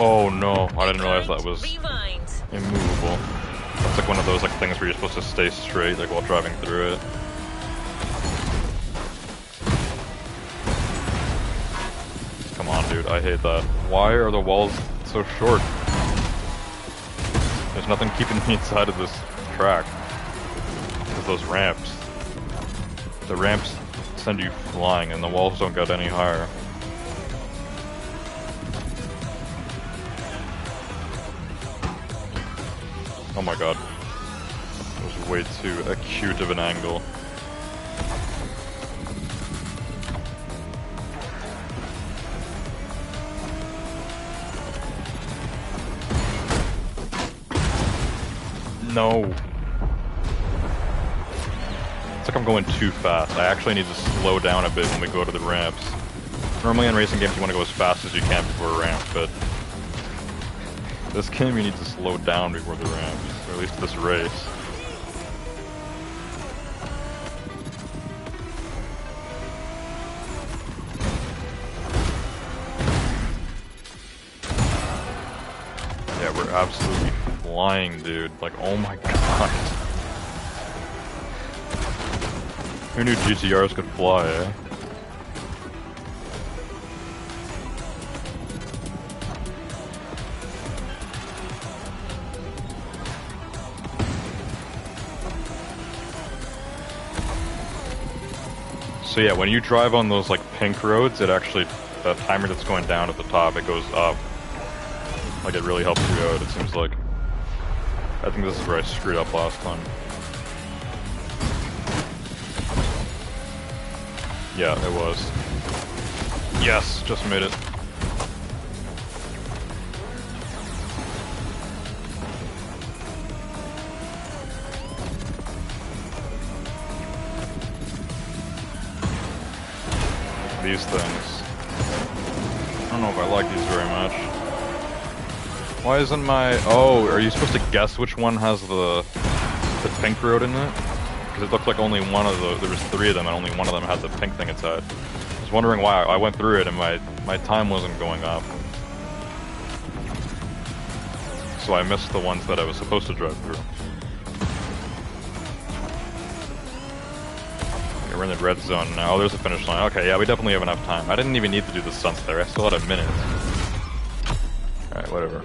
Oh no, I didn't realize that was immovable. That's like one of those like things where you're supposed to stay straight like while driving through it. Come on dude, I hate that. Why are the walls so short? There's nothing keeping me inside of this track. Because those ramps. The ramps send you flying and the walls don't get any higher. Oh my god. It was way too acute of an angle. No. It's like I'm going too fast. I actually need to slow down a bit when we go to the ramps. Normally in racing games you want to go as fast as you can before a ramp, but this game you need to slow down before the ramps, or at least this race. Yeah, we're absolutely flying, dude. Like, oh my god. Who knew GTRs could fly, eh? So yeah, when you drive on those like pink roads, it actually, the timer that's going down at the top, it goes up. Like it really helps you out, it seems like. I think this is where I screwed up last time. Yeah, it was. Yes, just made it. These things. I don't know if I like these very much. Why isn't my... Oh, are you supposed to guess which one has the pink road in it? Because it looked like only one of the... There was 3 of them and only one of them had the pink thing inside. I was wondering why. I went through it and my time wasn't going up. So I missed the ones that I was supposed to drive through. We're in the red zone now. Oh, there's a finish line. Okay, yeah, we definitely have enough time. I didn't even need to do the stunts there. I still had a minute. Alright, whatever.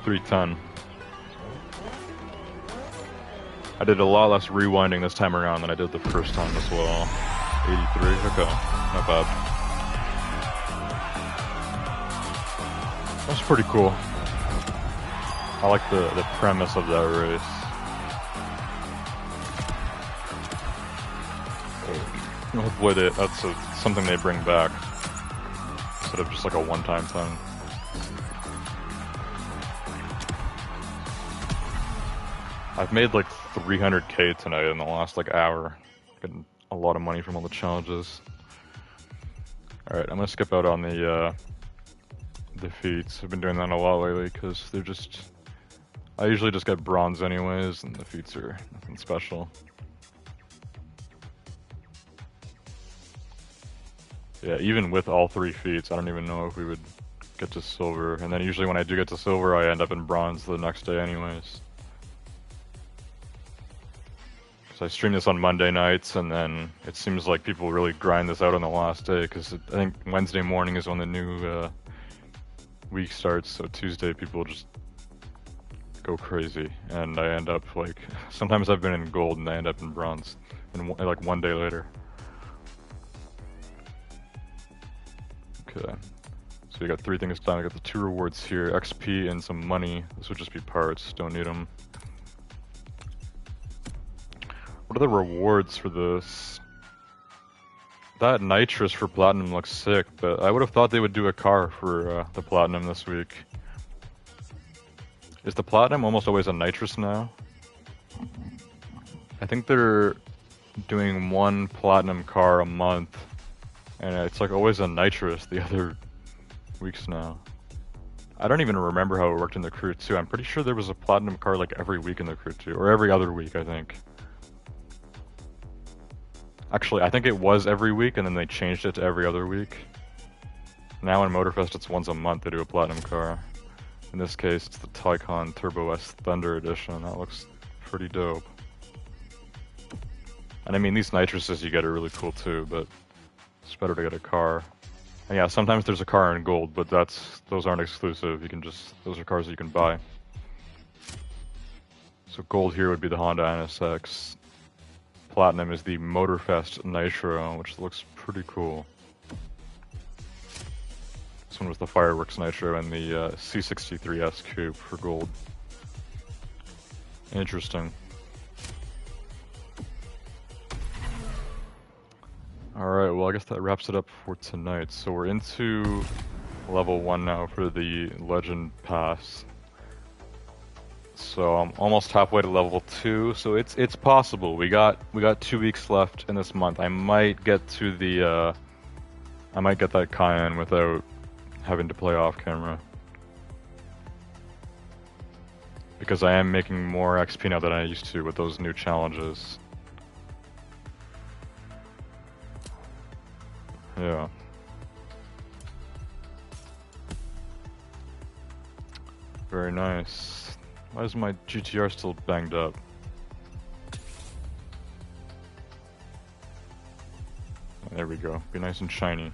310. I did a lot less rewinding this time around than I did the first time as well. 83? Okay. Not bad. That's pretty cool. I like the premise of that race. Hopefully that's something they bring back, instead of just like a one-time thing. I've made like 300k tonight in the last like hour. Getting a lot of money from all the challenges. Alright, I'm gonna skip out on the defeats. I've been doing that a lot lately because they're just... I usually just get bronze anyways, and the defeats are nothing special. Yeah, even with all 3 feats, I don't even know if we would get to silver. And then usually when I do get to silver, I end up in bronze the next day anyways. Because I stream this on Monday nights, and then it seems like people really grind this out on the last day, because I think Wednesday morning is when the new week starts, so Tuesday people just go crazy. And I end up like, sometimes I've been in gold and I end up in bronze, and like one day later. Okay, so we got 3 things done. I got the 2 rewards here, XP and some money. This would just be parts, don't need them. What are the rewards for this? That nitrous for platinum looks sick, but I would have thought they would do a car for the platinum this week. Is the platinum almost always a nitrous now? I think they're doing one platinum car a month, and it's like always a nitrous the other weeks now. I don't even remember how it worked in the Crew 2. I'm pretty sure there was a platinum car like every week in the Crew 2, or every other week, I think. Actually, I think it was every week, and then they changed it to every other week. Now in Motorfest, it's once a month they do a platinum car. In this case, it's the Taycan Turbo S Thunder Edition. That looks pretty dope. And I mean, these nitruses you get are really cool too, but it's better to get a car. And yeah, sometimes there's a car in gold, but those aren't exclusive. Those are cars that you can buy. So gold here would be the Honda NSX. Platinum is the Motorfest Nitro, which looks pretty cool. This one was the Fireworks Nitro and the C63S Coupe for gold. Interesting. Alright, well I guess that wraps it up for tonight. So we're into level 1 now for the Legend Pass. So I'm almost halfway to level 2, so it's possible. We got 2 weeks left in this month. I might get that Cayenne without having to play off camera. Because I am making more XP now than I used to with those new challenges. Yeah. Very nice. Why is my GTR still banged up? There we go. Be nice and shiny.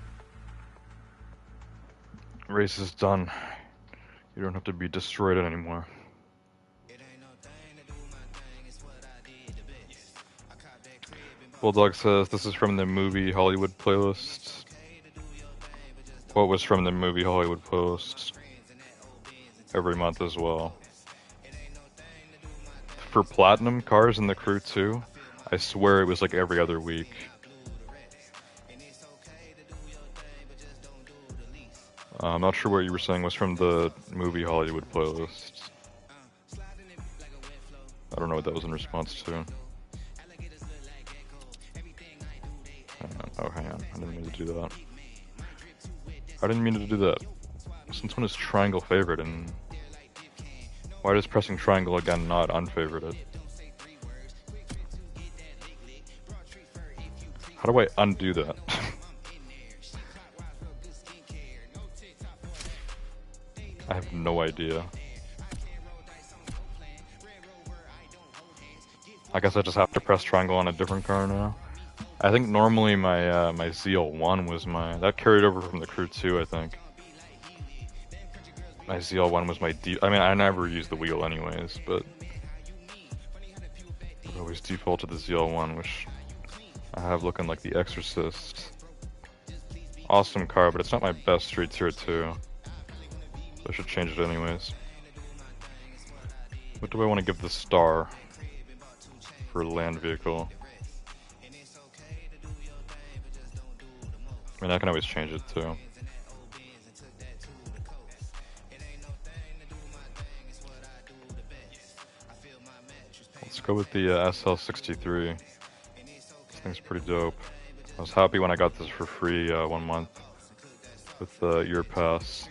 Race is done. You don't have to be destroyed anymore. Bulldog says this is from the movie Hollywood playlist. What was from the movie Hollywood playlist? Every month as well. For platinum cars in the Crew 2, I swear it was like every other week. I'm not sure what you were saying was from the movie Hollywood playlist. I don't know what that was in response to. Hang on. I didn't mean to do that. I didn't mean to do that. Since when is triangle favored, and why does pressing triangle again not unfavorite it? How do I undo that? I have no idea. I guess I just have to press triangle on a different car now. I think normally my my ZL1 was that carried over from the Crew 2, I think. My ZL1 was my I mean, I never used the wheel anyways, but I always default to the ZL1, which I have looking like the Exorcist. Awesome car, but it's not my best Street Tier 2. So I should change it anyways. What do I want to give the star for land vehicle? I mean, I can always change it too. Let's go with the SL63. This thing's pretty dope. I was happy when I got this for free 1 month with the year pass.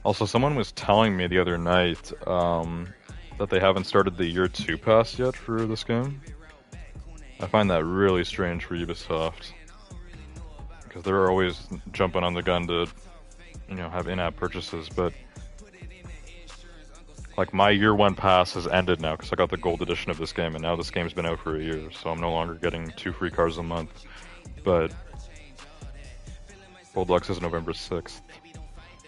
Also, someone was telling me the other night that they haven't started the year 2 pass yet for this game. I find that really strange for Ubisoft, because they're always jumping on the gun to, you know, have in-app purchases, but like my year 1 pass has ended now because I got the gold edition of this game, and now this game's been out for a year, so I'm no longer getting 2 free cars a month. But Bulldog says November 6th.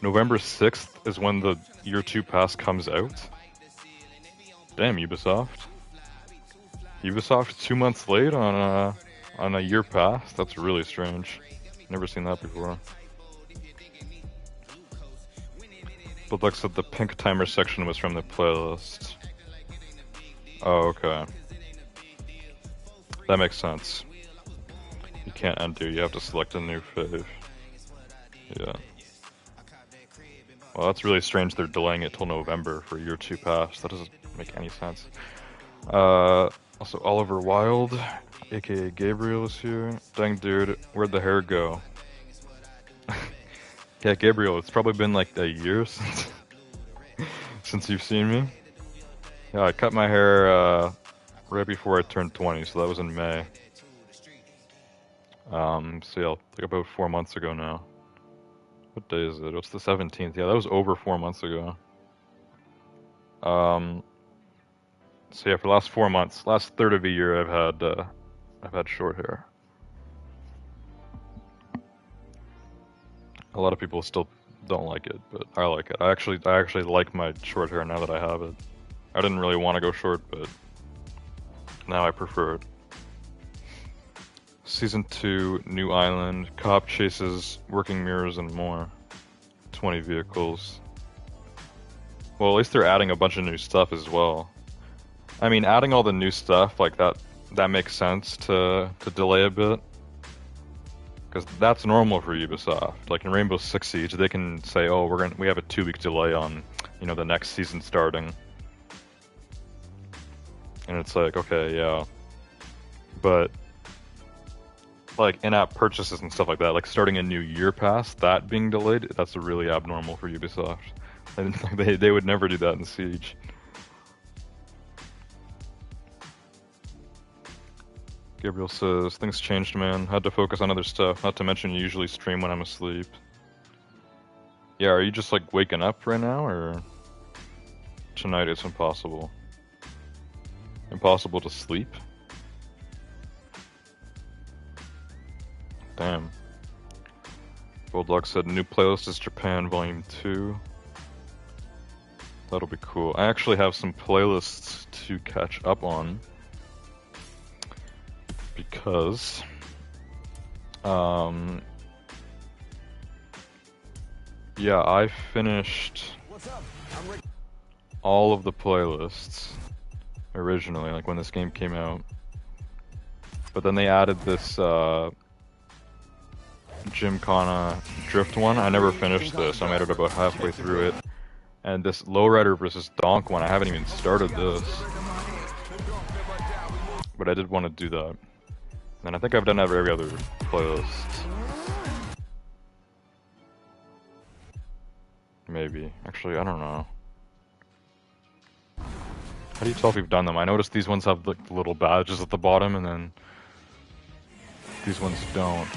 November 6th is when the year 2 pass comes out? Damn, Ubisoft. Ubisoft 2 months late on a year pass? That's really strange. Never seen that before. Bulldog said the pink timer section was from the playlist. Oh, okay. That makes sense. You can't undo, you have to select a new fave. Yeah. Well, that's really strange they're delaying it till November for year 2 pass. That doesn't make any sense. Also Oliver Wilde, aka Gabriel, is here. Dang dude, where'd the hair go? Yeah, Gabriel, it's probably been like a year since you've seen me. Yeah, I cut my hair right before I turned 20, so that was in May. So yeah, like about 4 months ago now. What day is it? It's the 17th. Yeah, that was over 4 months ago. So yeah, for the last 4 months, last third of a year, I've had short hair. A lot of people still don't like it, but I like it. I actually like my short hair now that I have it. I didn't really want to go short, but now I prefer it. Season 2, New Island, cop chases, working mirrors, and more. 20 vehicles. Well, at least they're adding a bunch of new stuff as well. I mean, adding all the new stuff like that makes sense to delay a bit. Because that's normal for Ubisoft. Like in Rainbow Six Siege, they can say, "Oh, we have a 2-week delay on, you know, the next season starting." And it's like, okay, yeah. But like in-app purchases and stuff like that, like starting a new year pass, that being delayed, that's really abnormal for Ubisoft. They would never do that in Siege. Gabriel says, things changed, man. Had to focus on other stuff, not to mention you usually stream when I'm asleep. Yeah, are you just like waking up right now, or tonight it's impossible? Impossible to sleep? Damn. Bulldog said, new playlist is Japan Volume 2. That'll be cool. I actually have some playlists to catch up on. Because yeah, I finished all of the playlists originally, like when this game came out. But then they added this Gymkhana Drift one. I never finished this. I made it about halfway through it. And this Lowrider versus Donk one, I haven't even started this. But I did want to do that. And I think I've done every other playlist. Maybe. Actually, I don't know. How do you tell if you've done them? I noticed these ones have like the little badges at the bottom, and then these ones don't.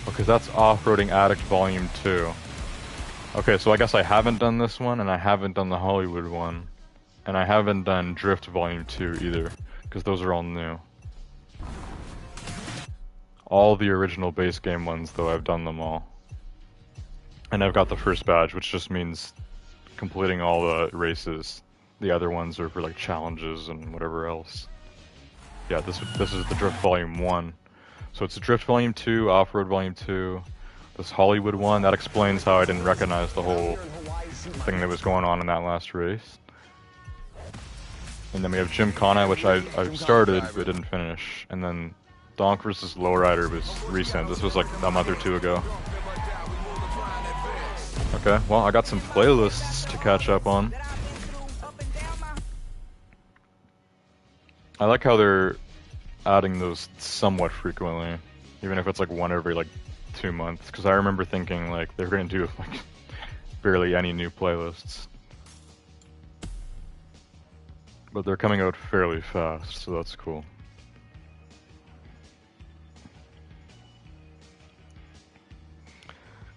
Okay, that's Off-Roading Addict Volume 2. Okay, so I guess I haven't done this one, and I haven't done the Hollywood one. And I haven't done Drift Volume 2 either, because those are all new. All the original base game ones, though, I've done them all. And I've got the first badge, which just means completing all the races. The other ones are for like challenges and whatever else. Yeah, this is the Drift Volume 1. So it's Drift Volume 2, Off-Road Volume 2, this Hollywood one. That explains how I didn't recognize the whole thing that was going on in that last race. And then we have Gymkhana, which I started but didn't finish. And then Donk vs. Lowrider was recent. This was like a month or two ago. Okay, well, I got some playlists to catch up on. I like how they're adding those somewhat frequently, even if it's like one every like 2 months. Because I remember thinking like they're going to do like barely any new playlists. But they're coming out fairly fast, so that's cool.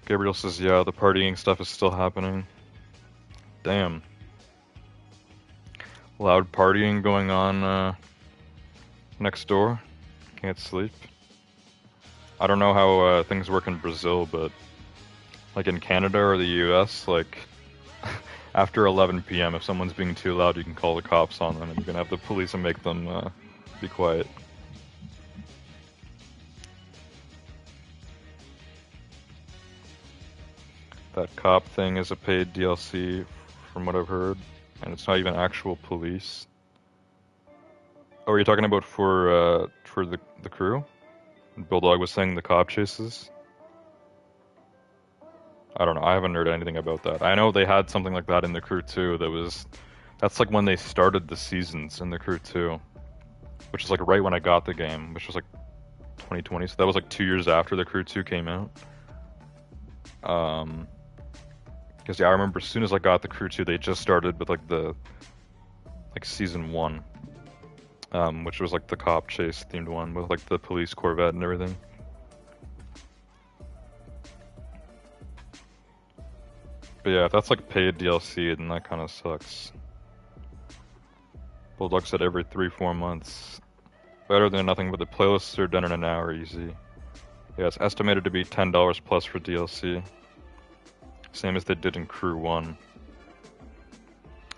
Gabriel says, yeah, the partying stuff is still happening. Damn. Loud partying going on next door. Can't sleep. I don't know how things work in Brazil, but like in Canada or the US, like after 11 p.m. if someone's being too loud, you can call the cops on them and you can have the police and make them be quiet. That cop thing is a paid DLC from what I've heard, and it's not even actual police. Oh, are you talking about for the crew? Bulldog was saying the cop chases. I don't know. I haven't heard anything about that. I know they had something like that in the crew too. That's like when they started the seasons in the crew too, which is like right when I got the game, which was like 2020. So that was like 2 years after the crew 2 came out. Because yeah, I remember as soon as I got the crew 2, they just started with like season 1, which was like the cop chase themed one with like the police Corvette and everything. But yeah, if that's like paid DLC, then that kind of sucks. Bulldog said every 3-4 months. Better than nothing, but the playlists are done in an hour easy. Yeah, it's estimated to be $10 plus for DLC. Same as they did in Crew 1.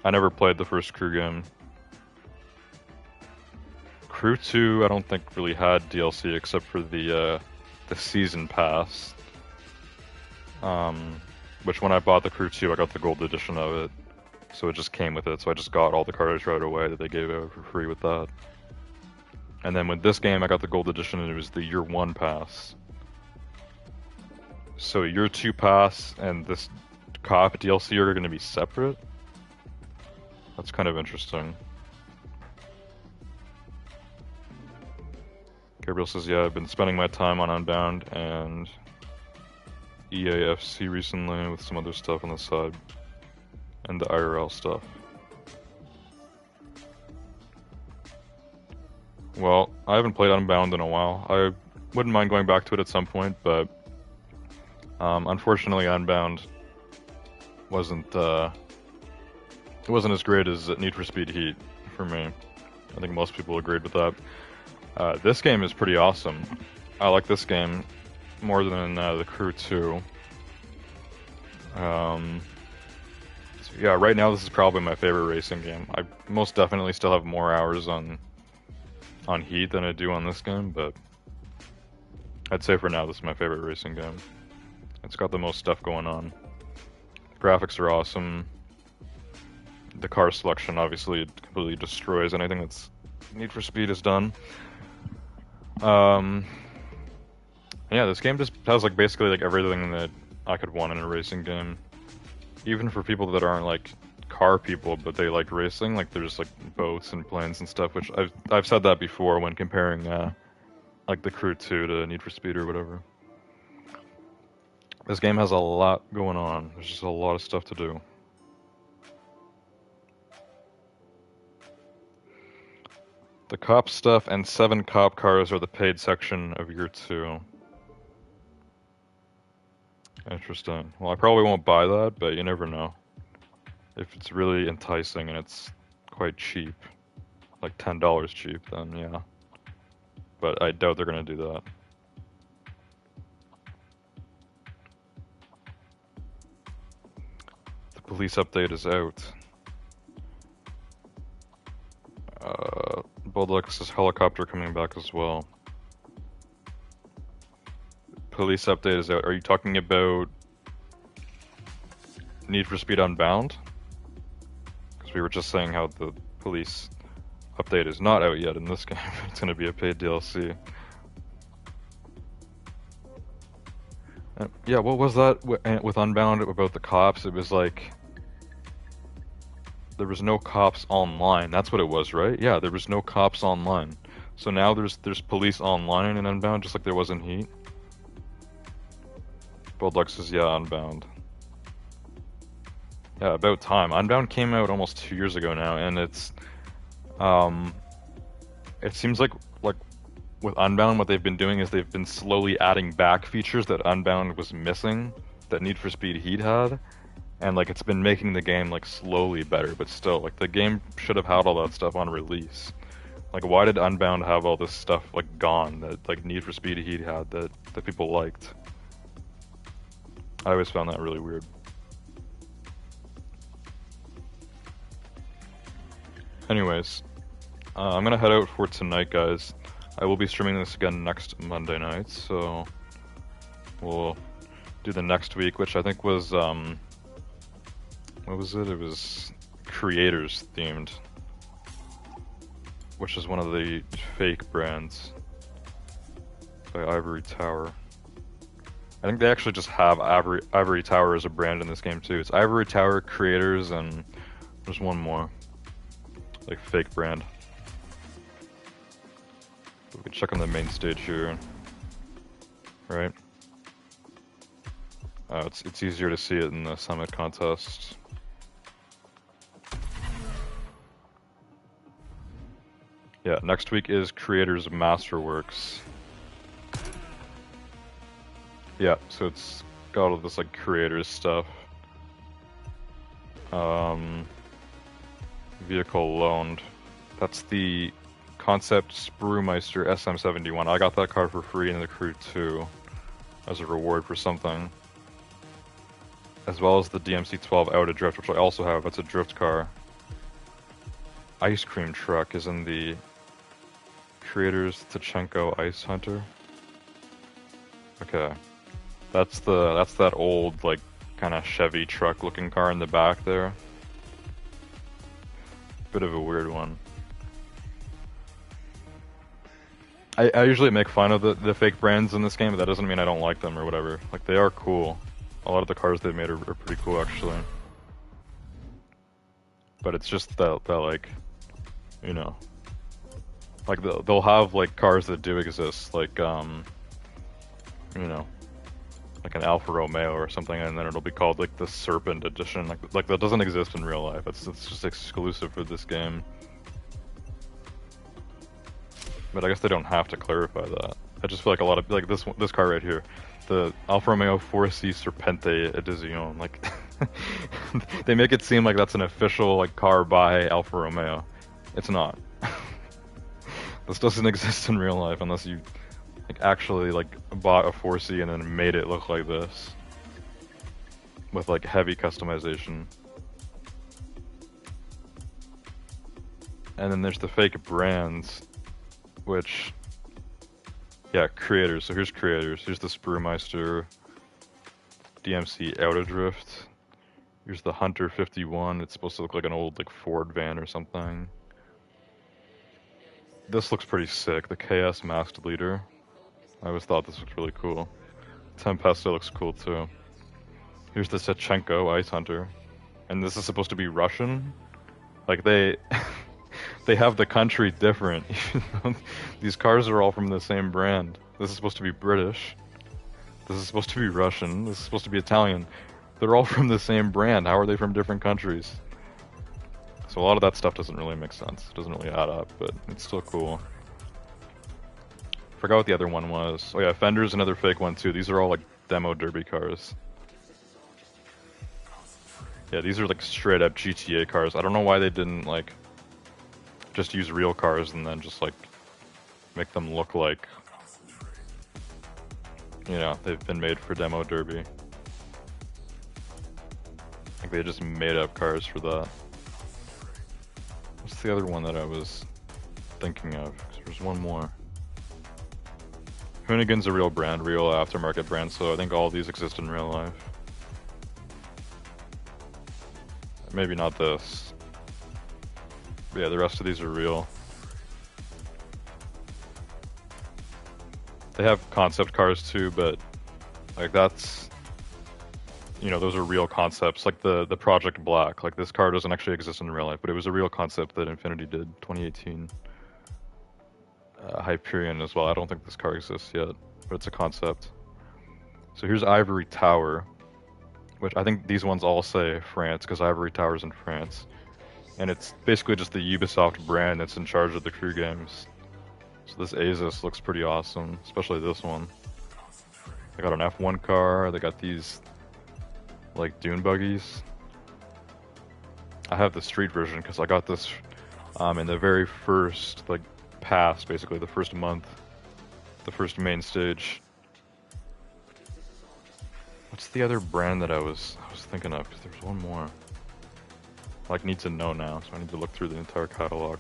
I never played the first Crew game. Crew 2, I don't think really had DLC except for the season pass. Which when I bought the Crew 2, I got the gold edition of it. So it just came with it, so I just got all the cards right away that they gave out for free with that. And then with this game, I got the gold edition and it was the year 1 pass. So year 2 pass and this cop DLC are going to be separate? That's kind of interesting. Gabriel says, yeah, I've been spending my time on Unbound and EAFC recently with some other stuff on the side. And the IRL stuff. Well, I haven't played Unbound in a while. I wouldn't mind going back to it at some point, but unfortunately Unbound wasn't as great as Need for Speed Heat for me. I think most people agreed with that. This game is pretty awesome. I like this game more than the Crew 2. So yeah, right now this is probably my favorite racing game. I most definitely still have more hours on Heat than I do on this game, but I'd say for now this is my favorite racing game. It's got the most stuff going on. Graphics are awesome. The car selection obviously completely destroys anything that's Need for Speed has done. Yeah, this game just has like basically like everything that I could want in a racing game. Even for people that aren't like car people, but they like racing, like there's like boats and planes and stuff, which I've said that before when comparing like the Crew 2 to Need for Speed or whatever. This game has a lot going on. There's just a lot of stuff to do. The cop stuff and 7 cop cars are the paid section of year 2. Interesting. Well, I probably won't buy that, but you never know. If it's really enticing and it's quite cheap, like $10 cheap, then yeah. But I doubt they're gonna do that. The police update is out. Bulldog says helicopter coming back as well. Police update is out. Are you talking about Need for Speed Unbound? Because we were just saying how the police update is not out yet in this game. It's going to be a paid DLC. Yeah, what was that with Unbound about the cops? It was like there was no cops online. That's what it was, right? Yeah, there was no cops online. So now there's police online in Unbound, just like there was in Heat. Bulldog says, yeah, Unbound. Yeah, about time. Unbound came out almost 2 years ago now, and it's it seems like with Unbound, what they've been doing is they've been slowly adding back features that Unbound was missing, that Need for Speed Heat had, and like it's been making the game like slowly better, but still, like the game should have had all that stuff on release. Like, why did Unbound have all this stuff like gone that like Need for Speed Heat had that people liked? I always found that really weird. Anyways, I'm gonna head out for tonight, guys. I will be streaming this again next Monday night, so we'll do the next week, which I think was, what was it? It was creators themed. which is one of the fake brands by Ivory Tower. I think they actually just have Ivory Tower as a brand in this game too. It's Ivory Tower Creators and there's one more, like fake brand. We can check on the main stage here, right? It's easier to see it in the summit contest. Yeah, next week is Creators Masterworks. Yeah, so it's got all this like creators stuff. Vehicle loaned. That's the Concept Sprewmeister SM71. I got that car for free in the crew too, as a reward for something. As well as the DMC-12 Out of Drift, which I also have. That's a drift car. Ice Cream Truck is in the Creators Tachenko Ice Hunter. Okay. That's that old, like, kind of Chevy truck looking car in the back there. Bit of a weird one. I usually make fun of the fake brands in this game, but that doesn't mean I don't like them or whatever. Like, they are cool. A lot of the cars they've made are pretty cool, actually. But it's just that like, you know, like they'll have like cars that do exist, like you know, like an Alfa Romeo or something, and then it'll be called like the Serpent Edition. Like that doesn't exist in real life. It's just exclusive for this game. But I guess they don't have to clarify that. I just feel like a lot of like this car right here, the Alfa Romeo 4C Serpente Edizione. Like they make it seem like that's an official like car by Alfa Romeo. It's not. This doesn't exist in real life unless you like actually like bought a 4C and then made it look like this with like heavy customization. And then there's the fake brands, which, yeah, Creators. So here's Creators. Here's the Sprewmeister DMC Out of Drift. Here's the Hunter 51. It's supposed to look like an old like Ford van or something. This looks pretty sick. The KS Masked Leader. I always thought this looked really cool. Tempesta looks cool too. Here's the Tachenko Ice Hunter. And this is supposed to be Russian. Like they they have the country different. These cars are all from the same brand. This is supposed to be British. This is supposed to be Russian. This is supposed to be Italian. They're all from the same brand. How are they from different countries? So a lot of that stuff doesn't really make sense. It doesn't really add up, but it's still cool. Forgot what the other one was. Oh yeah, Fender's another fake one too. These are all like demo derby cars. Yeah, these are like straight up GTA cars. I don't know why they didn't like just use real cars and then just like make them look like, you know, they've been made for demo derby. Like they just made up cars for that. What's the other one that I was thinking of? 'Cause there's one more. Hoonigan's a real brand, real aftermarket brand, so I think all these exist in real life. Maybe not this. But yeah, the rest of these are real. They have concept cars too, but like that's, you know, those are real concepts. Like the Project Black. Like this car doesn't actually exist in real life, but it was a real concept that Infinity did 2018. Hyperion as well. I don't think this car exists yet, but it's a concept. So here's Ivory Tower, which I think these ones all say France because Ivory Tower's in France. And it's basically just the Ubisoft brand that's in charge of the crew games. So this Asus looks pretty awesome, especially this one. They got an F1 car, they got these like dune buggies. I have the street version because I got this in the very first like pass, basically the first month, the first main stage. What's the other brand that I was thinking of? Because there's one more. I like need to know now, so I need to look through the entire catalog.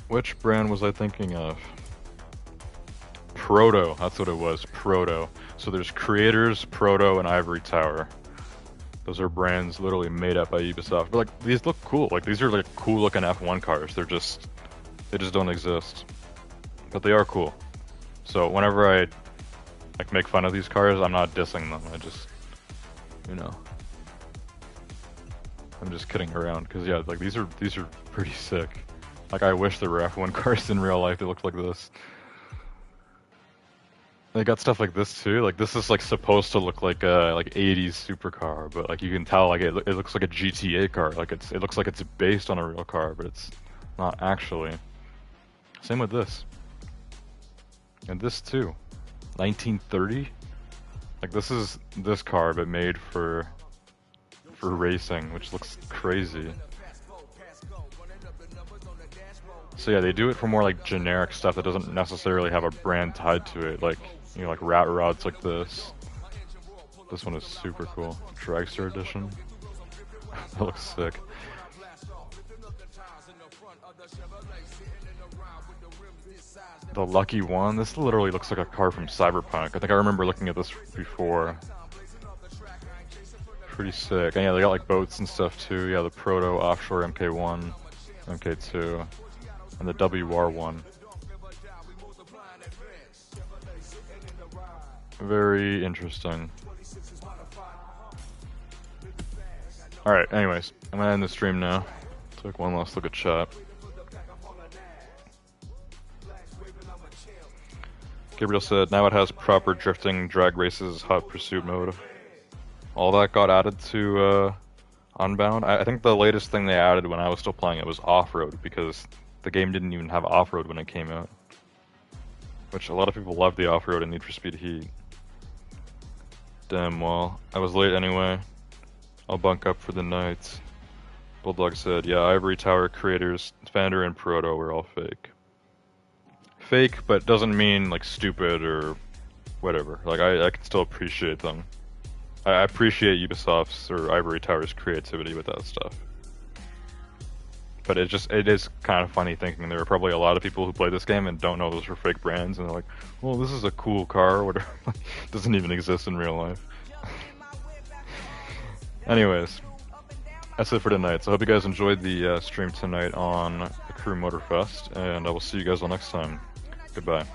Which brand was I thinking of? Proto, that's what it was, Proto. So there's Creators, Proto, and Ivory Tower. Those are brands literally made up by Ubisoft. But like these look cool. Like these are like cool looking F1 cars. They just don't exist. But they are cool. So whenever I like make fun of these cars, I'm not dissing them. I just, you know, I'm just kidding around. Cause yeah, like these are pretty sick. Like I wish there were F1 cars in real life that looked like this. They got stuff like this too. Like this is like supposed to look like a like 80s supercar, but like you can tell like it looks like a GTA car. Like it looks like it's based on a real car, but it's not actually. Same with this. And this too. 1930? Like this is this car but made for racing, which looks crazy. So yeah, they do it for more like generic stuff that doesn't necessarily have a brand tied to it, like, you know, like rat rods like this. This one is super cool. Dragster edition. That looks sick. The Lucky One. This literally looks like a car from Cyberpunk. I think I remember looking at this before. Pretty sick. And yeah, they got like boats and stuff too. Yeah, the Proto Offshore MK1, MK2, and the WR1. Very interesting. Alright, anyways, I'm gonna end the stream now. Take one last look at chat. Gabriel said, now it has proper drifting, drag races, hot pursuit mode. All that got added to Unbound. I think the latest thing they added when I was still playing it was off-road, because the game didn't even have off-road when it came out. Which a lot of people love the off-road in Need for Speed Heat. Damn, well, I was late anyway. I'll bunk up for the night. Bulldog said, yeah, Ivory Tower creators, Founder and Proto were all fake. Fake, but doesn't mean like stupid or whatever. Like I can still appreciate them. I appreciate Ubisoft's or Ivory Tower's creativity with that stuff. But it is kind of funny thinking there are probably a lot of people who play this game and don't know those are fake brands, and they're like, well, this is a cool car or whatever. Doesn't even exist in real life. Anyways, that's it for tonight. So I hope you guys enjoyed the stream tonight on the Crew Motorfest, and I will see you guys all next time. Goodbye.